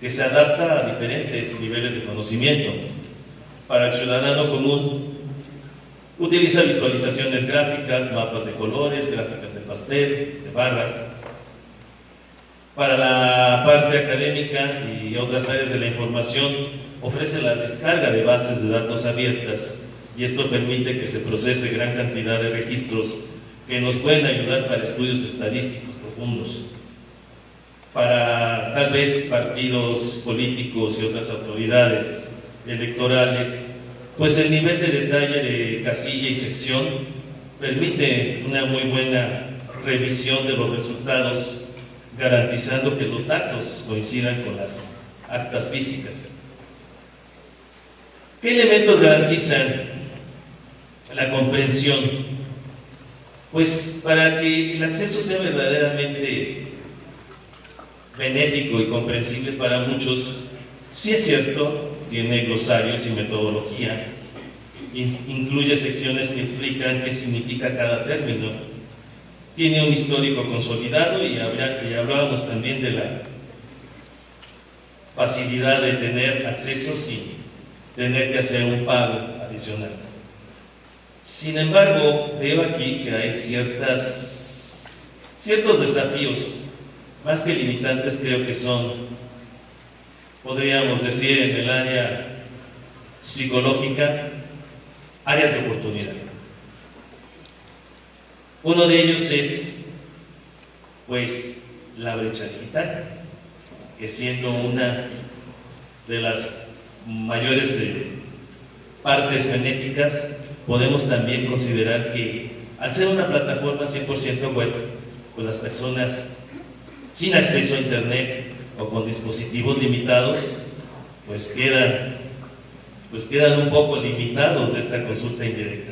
que se adapta a diferentes niveles de conocimiento. Para el ciudadano común, utiliza visualizaciones gráficas, mapas de colores, gráficas de pastel, de barras. Para la parte académica y otras áreas de la información, ofrece la descarga de bases de datos abiertas, y esto permite que se procese gran cantidad de registros que nos pueden ayudar para estudios estadísticos profundos. Para tal vez partidos políticos y otras autoridades electorales, pues el nivel de detalle de casilla y sección permite una muy buena revisión de los resultados, garantizando que los datos coincidan con las actas físicas. ¿Qué elementos garantizan la comprensión? Pues para que el acceso sea verdaderamente benéfico y comprensible para muchos, sí es cierto, tiene glosarios y metodología, incluye secciones que explican qué significa cada término, tiene un histórico consolidado, y hablábamos también de la facilidad de tener acceso sin tener que hacer un pago adicional. Sin embargo, veo aquí que hay ciertos desafíos, más que limitantes. Creo que son, podríamos decir, en el área psicológica, áreas de oportunidad. Uno de ellos es, pues, la brecha digital, que siendo una de las mayores partes benéficas, podemos también considerar que al ser una plataforma 100% web, pues las personas sin acceso a internet o con dispositivos limitados, pues quedan un poco limitados de esta consulta indirecta.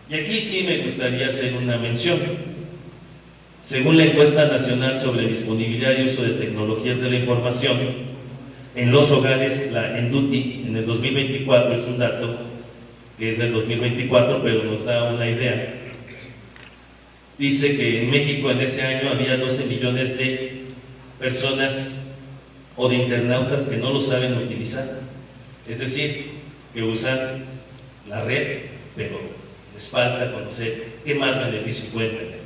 Y aquí sí me gustaría hacer una mención. Según la encuesta nacional sobre disponibilidad y uso de tecnologías de la información en los hogares, la ENDUTI, en el 2024, es un dato que es del 2024, pero nos da una idea. Dice que en México en ese año había 12 millones de personas o de internautas que no lo saben utilizar. Es decir, que usan la red, pero les falta conocer qué más beneficios pueden tener.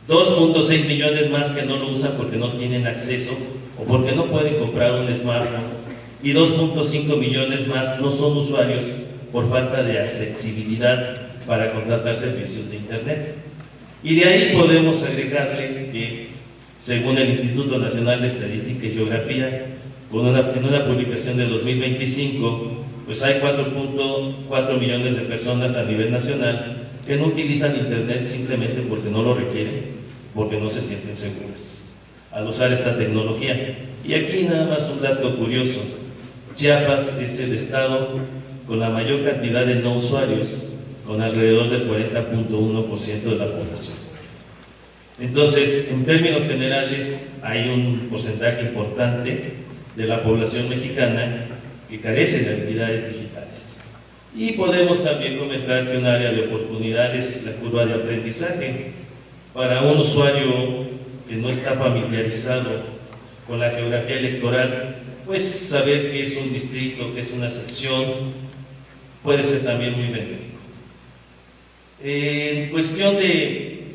2.6 millones más que no lo usan porque no tienen acceso o porque no pueden comprar un smartphone, y 2.5 millones más no son usuarios por falta de accesibilidad para contratar servicios de Internet. Y de ahí podemos agregarle que, según el Instituto Nacional de Estadística y Geografía, en una publicación de 2025, pues hay 4.4 millones de personas a nivel nacional que no utilizan Internet simplemente porque no lo requieren, porque no se sienten seguras al usar esta tecnología. Y aquí nada más un dato curioso: Chiapas es el estado con la mayor cantidad de no usuarios, con alrededor del 40.1% de la población. Entonces, en términos generales, hay un porcentaje importante de la población mexicana que carece de habilidades digitales. Y podemos también comentar que un área de oportunidad es la curva de aprendizaje. Para un usuario que no está familiarizado con la geografía electoral, pues saber qué es un distrito, qué es una sección, puede ser también muy benéfico. En cuestión de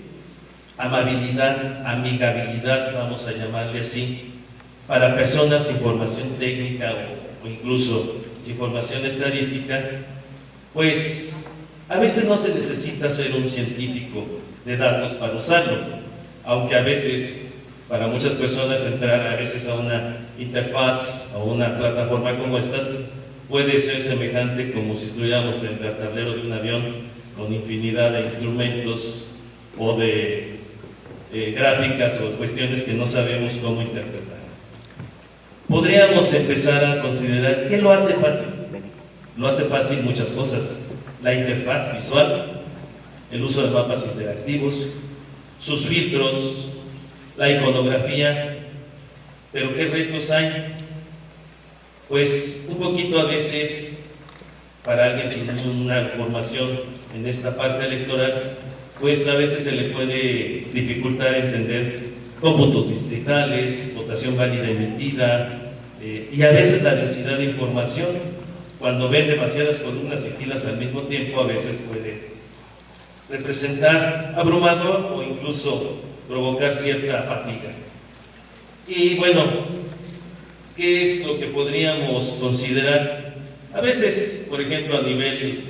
amabilidad, amigabilidad, vamos a llamarle así, para personas sin formación técnica o incluso sin formación estadística, pues a veces no se necesita ser un científico de datos para usarlo, aunque a veces para muchas personas entrar a veces a una interfaz o una plataforma como estas puede ser semejante como si estuviéramos frente al tablero de un avión con infinidad de instrumentos o de gráficas o cuestiones que no sabemos cómo interpretar. Podríamos empezar a considerar ¿qué lo hace fácil? Lo hace fácil muchas cosas: la interfaz visual, el uso de mapas interactivos, sus filtros, la iconografía. Pero ¿qué retos hay? Pues un poquito a veces, para alguien sin una formación en esta parte electoral, pues a veces se le puede dificultar entender cómputos distritales, votación válida emitida, y a veces la densidad de información. Cuando ven demasiadas columnas y filas al mismo tiempo, a veces puede representar abrumador o incluso provocar cierta fatiga. Y bueno, ¿qué es lo que podríamos considerar? A veces, por ejemplo, a nivel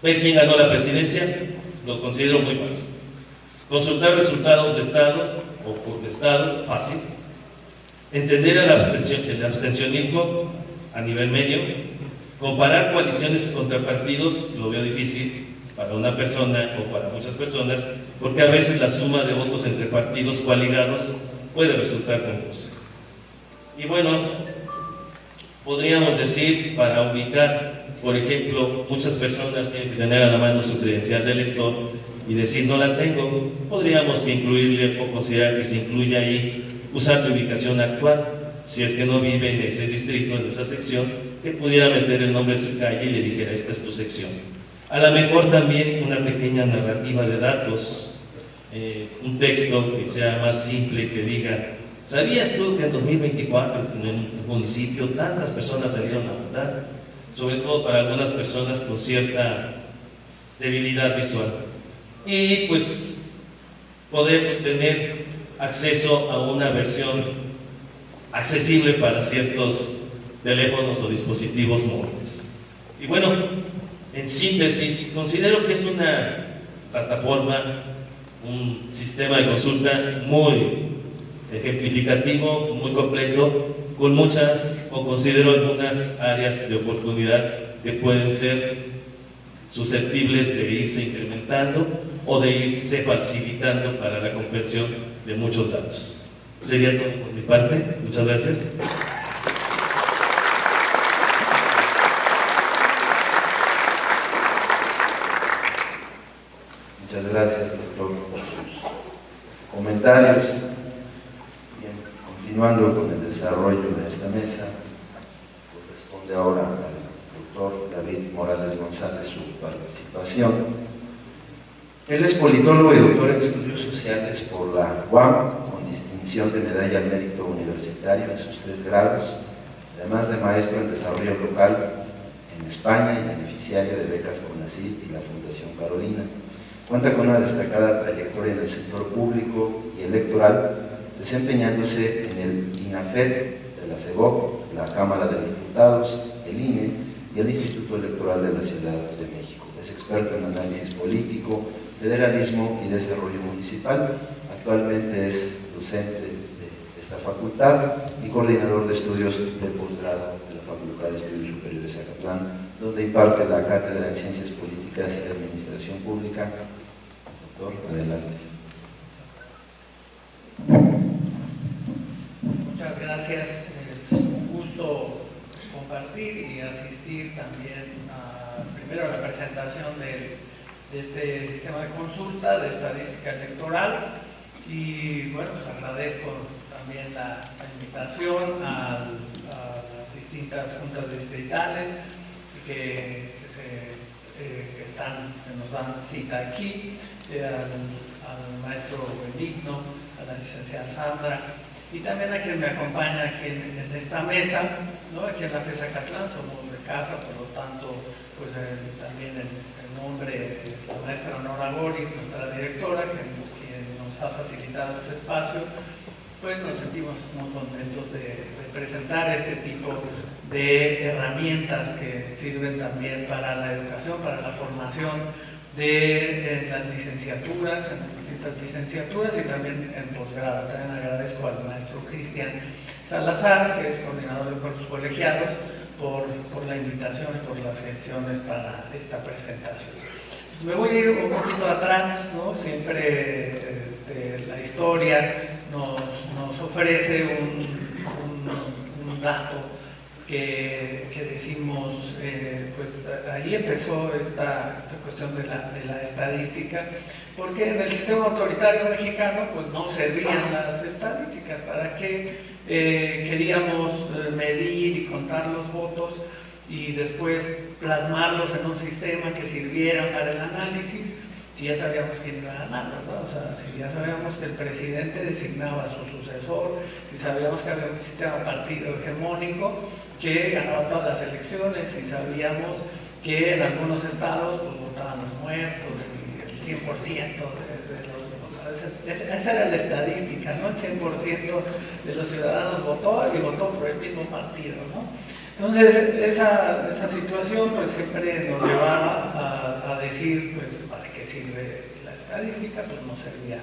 ver quién ganó la presidencia, lo considero muy fácil. Consultar resultados de estado o por estado, fácil. Entender el abstencionismo a nivel medio. Comparar coaliciones contra partidos, lo veo difícil para una persona o para muchas personas, porque a veces la suma de votos entre partidos coaligados puede resultar confusa. Y bueno, podríamos decir, para ubicar, por ejemplo, muchas personas tienen que tener a la mano su credencial de elector y decir no la tengo. Podríamos incluirle o considerar que se incluya ahí usar la ubicación actual, si es que no vive en ese distrito, en esa sección, que pudiera meter el nombre de su calle y le dijera esta es tu sección. A lo mejor también una pequeña narrativa de datos, un texto que sea más simple, que diga: ¿sabías tú que en 2024 en un municipio tantas personas salieron a votar? Sobre todo para algunas personas con cierta debilidad visual. Y pues poder tener acceso a una versión accesible para ciertos teléfonos o dispositivos móviles. Y bueno, en síntesis, considero que es una plataforma, un sistema de consulta muy ejemplificativo, muy completo, con muchas, o considero algunas áreas de oportunidad que pueden ser susceptibles de irse incrementando o de irse facilitando para la comprensión de muchos datos. Sería todo por mi parte. Muchas gracias. Muchas gracias, doctor, por sus comentarios. Bien, continuando con el desarrollo de esta mesa, corresponde ahora al doctor David Morales González su participación. Él es politólogo y doctor en estudios sociales por la UAM, con distinción distinción de medalla al mérito universitario en sus 3 grados, además de maestro en desarrollo local en España y beneficiario de becas CONACYT y la Fundación Carolina. Cuenta con una destacada trayectoria en el sector público y electoral, desempeñándose en el INAFED de la CEBOC, la Cámara de Diputados, el INE y el Instituto Electoral de la Ciudad de México. Es experto en análisis político, federalismo y desarrollo municipal. Actualmente es docente de esta facultad y coordinador de estudios de posgrado de la Facultad de Estudios Superiores de Zacatlán, donde imparte la cátedra en Ciencias Políticas y Administración Pública. Doctor, adelante. Muchas gracias. Es un gusto compartir y asistir también primero a la presentación de este sistema de consulta, de estadística electoral, y bueno, pues agradezco también la invitación a las distintas juntas distritales que nos dan cita aquí, al maestro Benigno, a la licenciada Sandra, y también a quien me acompaña aquí en esta mesa, ¿no? Aquí en la FES Zacatlán somos de casa, por lo tanto, pues también en nombre de la maestra Nora Boris, nuestra directora, quien nos ha facilitado este espacio, pues nos sentimos muy contentos de presentar este tipo de herramientas que sirven también para la educación, para la formación de las licenciaturas, en las distintas licenciaturas y también en posgrado. También agradezco al maestro Cristian Salazar, que es coordinador de cuerpos colegiados, por la invitación y por las gestiones para esta presentación. Me voy a ir un poquito atrás, ¿no? Siempre la historia nos ofrece un dato que decimos, pues ahí empezó esta cuestión de la estadística, porque en el sistema autoritario mexicano pues no servían las estadísticas. ¿Para qué queríamos medir y contar los votos y después plasmarlos en un sistema que sirviera para el análisis, si ya sabíamos quién iba a ganar, ¿verdad? O sea, si ya sabíamos que el presidente designaba a su sucesor, si sabíamos que había un sistema partido hegemónico que ganaba todas las elecciones, y sabíamos que en algunos estados pues, votaban los muertos y el 100% de los... Esa era la estadística, ¿no? El 100% de los ciudadanos votó y votó por el mismo partido, ¿no? Entonces, esa situación pues siempre nos llevaba a decir, pues, ¿para qué sirve la estadística? Pues no servía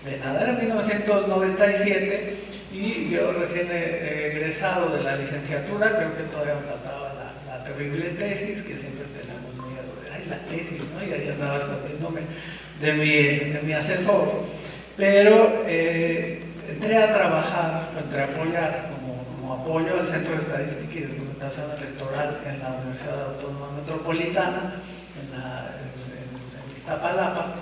de nada. Era 1997 y yo recién egresado de la licenciatura, creo que todavía me faltaba la terrible tesis, que siempre tenemos miedo de, ay, la tesis, ¿no? Y ahí andaba escondiéndome de mi asesor. Pero entré a trabajar, entré a apoyar como apoyo al Centro de Estadística y Documentación Electoral en la Universidad Autónoma Metropolitana, en Iztapalapa.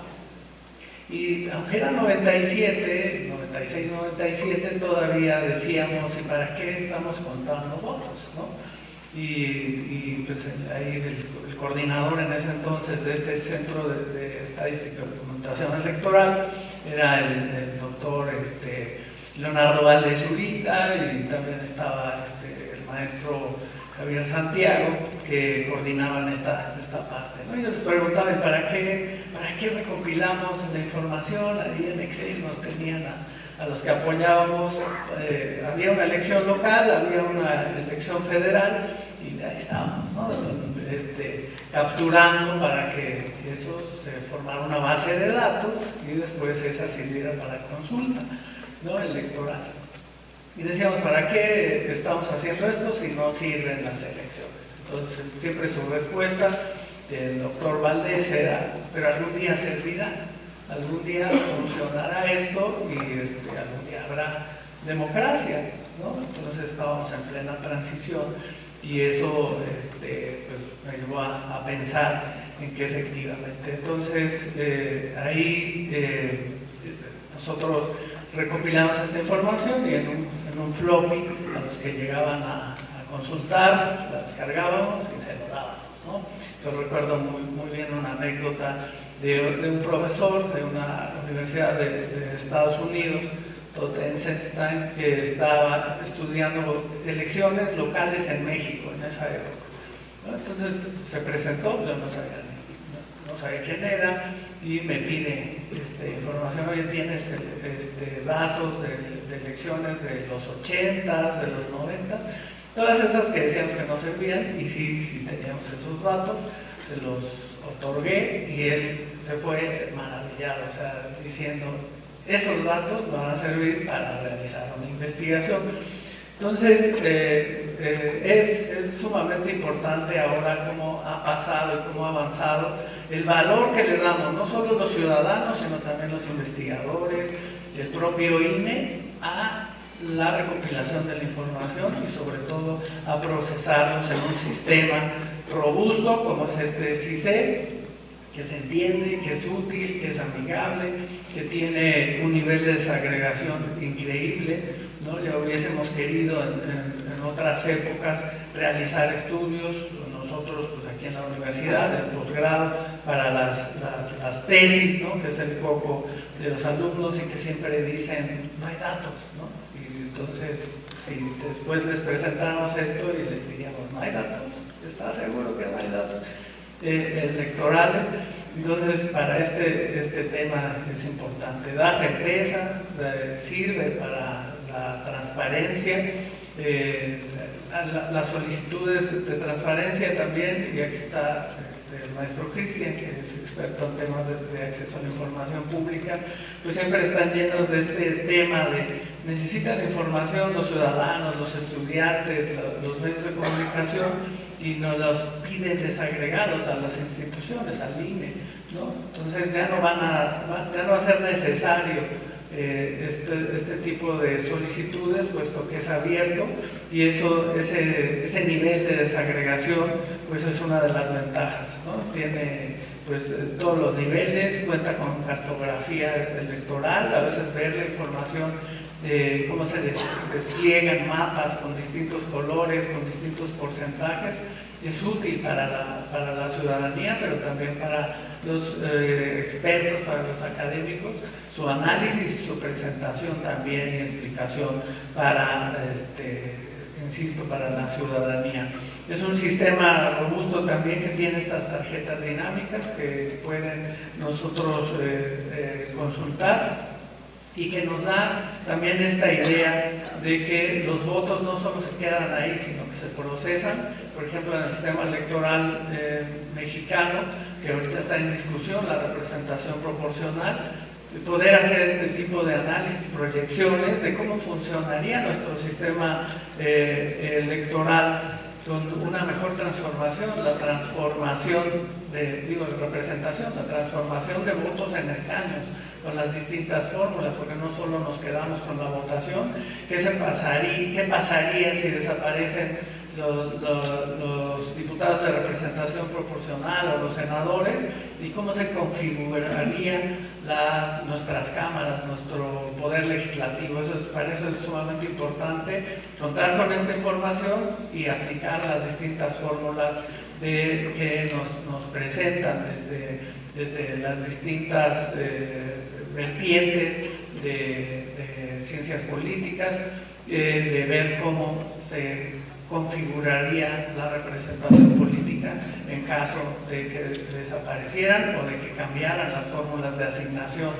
Y aunque era 97, 96, 97, todavía decíamos, ¿y para qué estamos contando votos? ¿No? Y pues ahí el coordinador en ese entonces de este Centro de Estadística y Documentación Electoral era el doctor Leonardo Valdez Zurita, y también estaba el maestro Javier Santiago, que coordinaban esta parte, ¿no? Y yo les preguntaba, ¿para qué recopilamos la información? Ahí en Excel nos tenían a los que apoyábamos, había una elección local, había una elección federal, y ahí estábamos, ¿no? Capturando para que eso se formara una base de datos y después esa sirviera para consulta, ¿no? Electoral. Y decíamos, ¿para qué estamos haciendo esto si no sirven las elecciones? Entonces, siempre su respuesta del doctor Valdés era, pero algún día servirá, algún día funcionará esto y algún día habrá democracia, ¿no? Entonces estábamos en plena transición y eso pues, me llevó a pensar en que efectivamente. Entonces, ahí nosotros recopilamos esta información y en un floppy a los que llegaban a consultar, las cargábamos y se lo dábamos, ¿no? Yo recuerdo muy bien una anécdota de un profesor de una universidad de Estados Unidos, Todd Ensenstein, que estaba estudiando elecciones locales en México en esa época, ¿no? Entonces se presentó, yo no sabía quién era, y me pide información. Oye, tienes datos de elecciones de los 80s, de los 90, todas esas que decíamos que no servían, y sí teníamos esos datos, se los otorgué y él se fue maravillado, o sea, diciendo, esos datos van a servir para realizar una investigación. Entonces, es sumamente importante ahora cómo ha pasado y cómo ha avanzado el valor que le damos, no solo los ciudadanos, sino también los investigadores, el propio INE, a la recopilación de la información y sobre todo a procesarlos en un sistema robusto como es este CICE, que se entiende, que es útil, que es amigable, que tiene un nivel de desagregación increíble, ¿no? Ya hubiésemos querido en otras épocas realizar estudios, nosotros pues aquí en la universidad, en posgrado, para las tesis, ¿no? Que es el foco de los alumnos y que siempre dicen, no hay datos, ¿no? Y entonces, si después les presentamos esto y les diríamos, no hay datos, ¿estás seguro que no hay datos electorales? Entonces, para este tema es importante, da certeza, sirve para la transparencia, las solicitudes de transparencia también, y aquí está el maestro Cristian, que es experto en temas de acceso a la información pública, pues siempre están llenos de este tema de necesitan información los ciudadanos, los estudiantes, los medios de comunicación, y nos los piden desagregados a las instituciones, al INE, ¿no? Entonces ya no va a ser necesario este tipo de solicitudes, puesto que es abierto, y ese nivel de desagregación pues es una de las ventajas, ¿no? Tiene pues todos los niveles, cuenta con cartografía electoral, a veces ver la información de cómo se despliegan mapas con distintos colores, con distintos porcentajes, es útil para la ciudadanía, pero también para los expertos, para los académicos, su análisis, su presentación también y explicación para, insisto, para la ciudadanía. Es un sistema robusto también que tiene estas tarjetas dinámicas que pueden nosotros consultar, y que nos da también esta idea de que los votos no solo se quedan ahí, sino que se procesan. Por ejemplo, en el sistema electoral mexicano, que ahorita está en discusión, la representación proporcional, poder hacer este tipo de análisis, proyecciones de cómo funcionaría nuestro sistema electoral con una mejor transformación, la transformación representación, la transformación de votos en escaños, con las distintas fórmulas, porque no solo nos quedamos con la votación. ¿Qué pasaría si desaparecen los diputados de representación proporcional o los senadores? ¿Y cómo se configurarían nuestras cámaras, nuestro poder legislativo? Para eso es sumamente importante contar con esta información y aplicar las distintas fórmulas que nos presentan desde las distintas vertientes de ciencias políticas, de ver cómo se configuraría la representación política en caso de que desaparecieran o de que cambiaran las fórmulas de asignación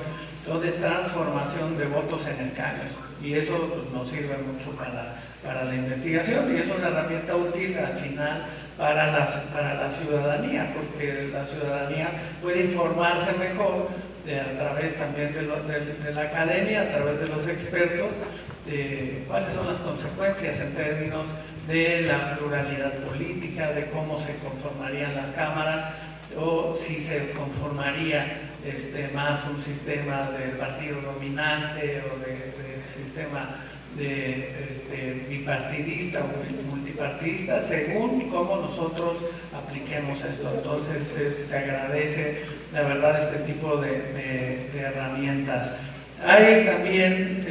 o de transformación de votos en escaños. Y eso pues, nos sirve mucho para la investigación, y es una herramienta útil al final para la ciudadanía, porque la ciudadanía puede informarse mejor a través también de la academia, a través de los expertos, de cuáles son las consecuencias en términos de la pluralidad política, de cómo se conformarían las cámaras, o si se conformaría más un sistema de partido dominante o de sistema bipartidista o multipartidista, según cómo nosotros apliquemos esto. Entonces se agradece la verdad este tipo de herramientas. Hay también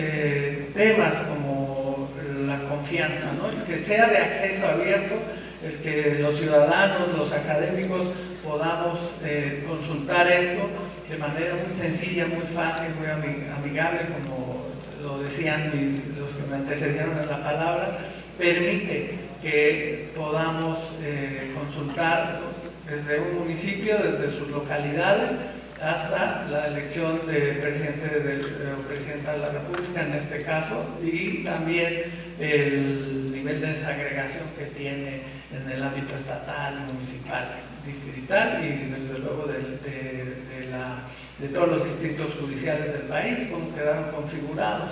temas como la confianza, ¿no? El que sea de acceso abierto, el que los ciudadanos, los académicos podamos consultar esto de manera muy sencilla, muy fácil, muy amigable, como lo decían los que me antecedieron en la palabra, permite que podamos consultar desde un municipio, desde sus localidades, hasta la elección de presidente o presidenta de la República en este caso, y también el nivel de desagregación que tiene en el ámbito estatal, municipal, distrital y desde luego de todos los distritos judiciales del país, cómo quedaron configurados,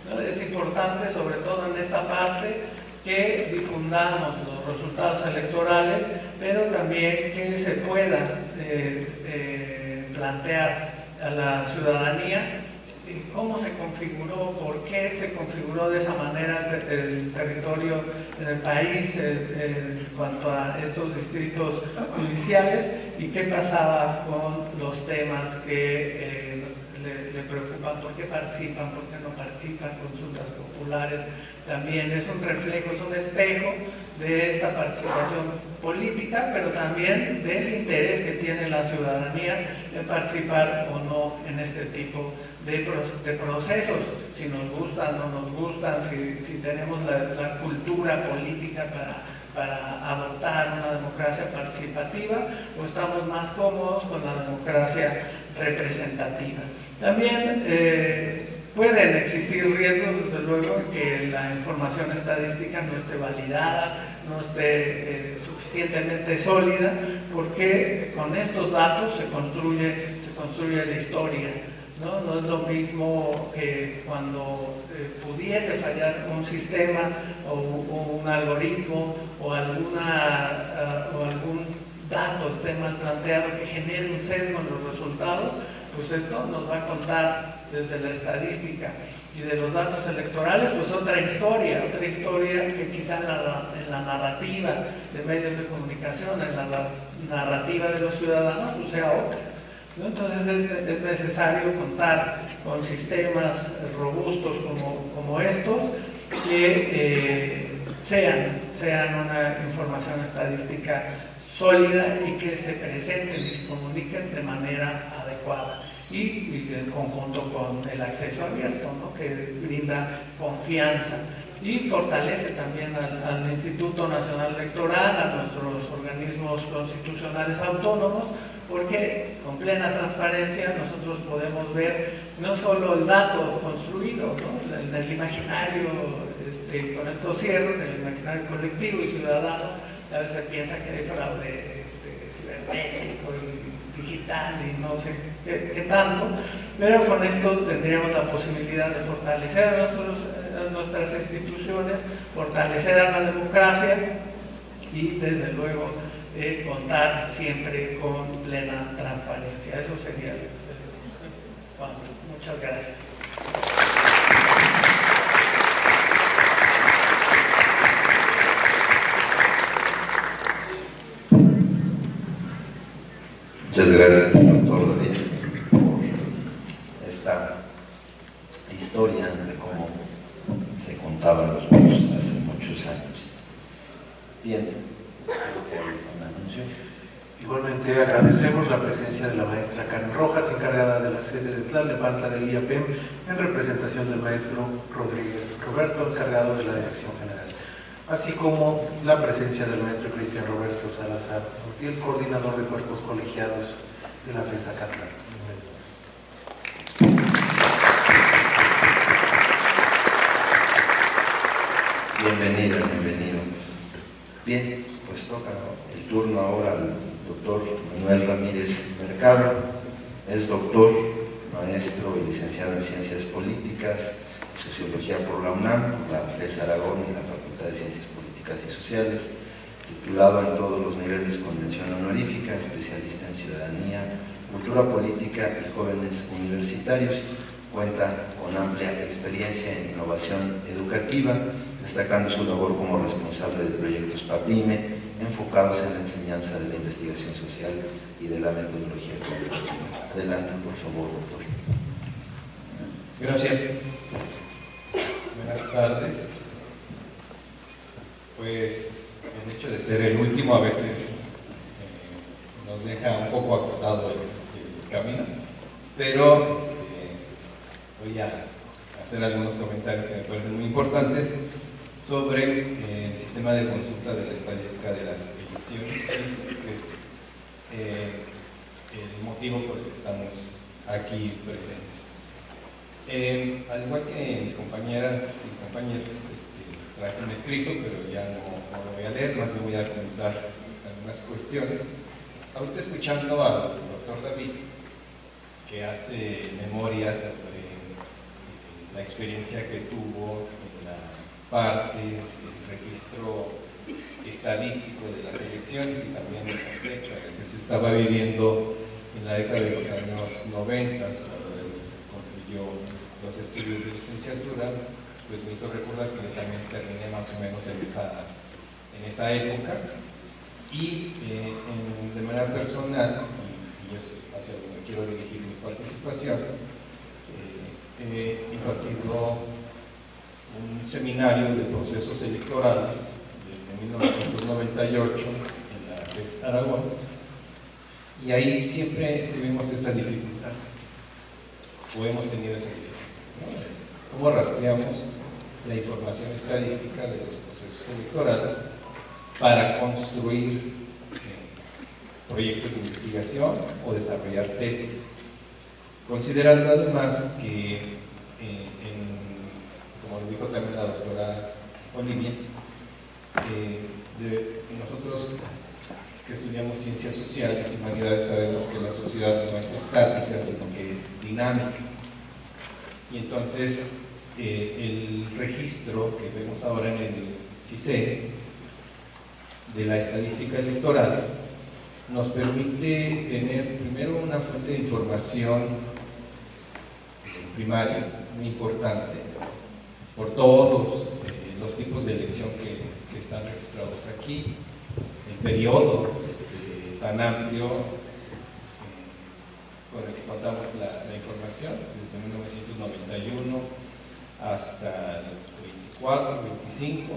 ¿no? Es importante, sobre todo en esta parte, que difundamos los resultados electorales, pero también que se pueda plantear a la ciudadanía cómo se configuró, por qué se configuró de esa manera el territorio en el país en cuanto a estos distritos judiciales y qué pasaba con los temas que le preocupan, por qué participan, por qué no participan, consultas populares. También es un reflejo, es un espejo de esta participación política, pero también del interés que tiene la ciudadanía en participar o no en este tipo de procesos, si nos gustan o no nos gustan, si tenemos la cultura política para adoptar una democracia participativa o estamos más cómodos con la democracia representativa. También pueden existir riesgos, desde luego, que la información estadística no esté validada, no esté suficientemente sólida, porque con estos datos se construye la historia, ¿no? No es lo mismo que cuando pudiese fallar un sistema o un algoritmo o algún dato esté mal planteado que genere un sesgo en los resultados, pues esto nos va a contar desde la estadística y de los datos electorales, pues otra historia que quizá en la narrativa de medios de comunicación, en la narrativa de los ciudadanos, pues sea otra, ¿no? Entonces es necesario contar con sistemas robustos como estos que sean una información estadística sólida y que se presenten y se comuniquen de manera adecuada. Y en conjunto con el acceso abierto, ¿no? Que brinda confianza y fortalece también al Instituto Nacional Electoral, a nuestros organismos constitucionales autónomos, porque con plena transparencia nosotros podemos ver no solo el dato construido, ¿no? En el imaginario, con esto cierro, en el imaginario colectivo y ciudadano, a veces se piensa que hay fraude cibernético y digital y no sé qué tanto, pero con esto tendríamos la posibilidad de fortalecer a nuestras instituciones, fortalecer a la democracia y desde luego contar siempre con plena transparencia. Eso sería bueno, muchas gracias. Muchas gracias, doctor David, por esta historia de cómo se contaban los votos hace muchos años. Bien, creo que hay un anuncio. Igualmente agradecemos la presencia de la maestra Karen Rojas, encargada de la sede de Tlalnepantla del IAPEM, en representación del maestro Rodríguez Roberto, encargado de la Dirección General, así como la presencia del maestro Cristian Roberto Salazar, el coordinador de cuerpos colegiados de la FES Acatlán. Bienvenido. Bien, pues toca el turno ahora al doctor Manuel Ramírez Mercado. Es doctor, maestro y licenciado en Ciencias Políticas y Sociología por la UNAM, la FES Aragón y la Facultad de Ciencias Políticas y Sociales, titulado en todos los niveles con mención honorífica, especialista en ciudadanía, cultura política y jóvenes universitarios. Cuenta con amplia experiencia en innovación educativa, destacando su labor como responsable de proyectos PAPIME, enfocados en la enseñanza de la investigación social y de la metodología colaborativa. Adelante, por favor, doctor. Gracias. Buenas tardes. Pues el hecho de ser el último a veces nos deja un poco acotado el camino, pero voy a hacer algunos comentarios que me parecen muy importantes sobre el sistema de consulta de la estadística de las elecciones, que es el motivo por el que estamos aquí presentes. Al igual que mis compañeras y compañeros, traje un escrito, pero ya no lo voy a leer, más bien voy a comentar algunas cuestiones. Ahorita escuchando al doctor David, que hace memoria sobre la experiencia que tuvo en la parte del registro estadístico de las elecciones y también el contexto en el que se estaba viviendo en la década de los años 90, cuando él concluyó los estudios de licenciatura, pues me hizo recordar que yo también terminé más o menos en esa época, y de manera personal, y es hacia donde quiero dirigir mi participación, he impartido un seminario de procesos electorales desde 1998 en la FES Aragón, y ahí siempre tuvimos esa dificultad, o hemos tenido esa dificultad, ¿no? ¿Cómo rastreamos la información estadística de los procesos electorales para construir proyectos de investigación o desarrollar tesis? Considerando además que, como lo dijo también la doctora Olivia, nosotros que estudiamos ciencias sociales y humanidades sabemos que la sociedad no es estática, sino que es dinámica. Y entonces el registro que vemos ahora en el CICE de la estadística electoral nos permite tener primero una fuente de información primaria muy importante por todos los tipos de elección que están registrados aquí, el periodo tan amplio con el que contamos la información, desde 1991 hasta el 24, 25,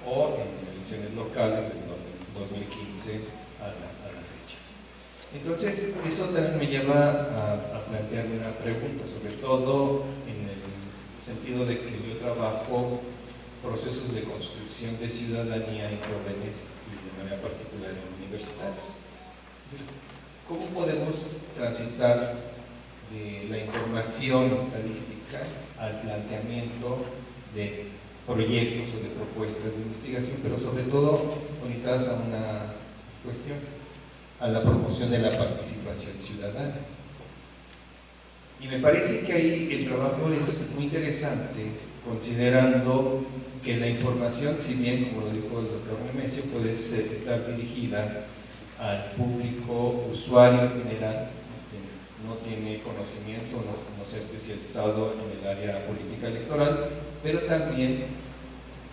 o en elecciones locales del 2015 a la fecha. Entonces, eso también me lleva a plantearme una pregunta, sobre todo en el sentido de que yo trabajo procesos de construcción de ciudadanía en jóvenes y de manera particular en universitarios. ¿Cómo podemos transitar de la información estadística al planteamiento de proyectos o de propuestas de investigación, pero sobre todo orientadas a una cuestión, a la promoción de la participación ciudadana? Y me parece que ahí el trabajo es muy interesante, considerando que la información, si bien, como lo dijo el doctor Nemesio, puede estar dirigida al público usuario en general, que no tiene conocimiento, no se ha especializado en el área política electoral, pero también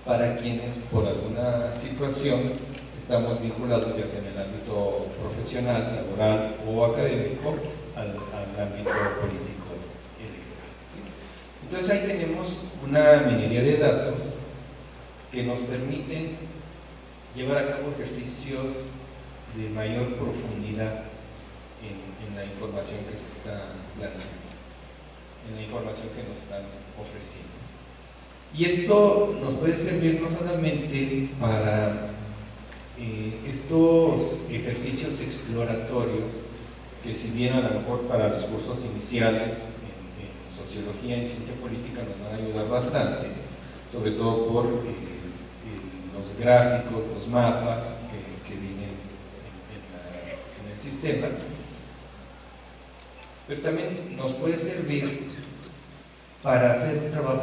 para quienes por alguna situación estamos vinculados, ya sea en el ámbito profesional, laboral o académico, al ámbito político electoral, ¿sí? Entonces ahí tenemos una minería de datos que nos permiten llevar a cabo ejercicios de mayor profundidad en la información que se está planeando, en la información que nos están ofreciendo. Y esto nos puede servir no solamente para estos ejercicios exploratorios, que si bien a lo mejor para los cursos iniciales en sociología, en ciencia política, nos van a ayudar bastante, sobre todo por los gráficos, los mapas que vienen en el sistema, pero también nos puede servir para hacer un trabajo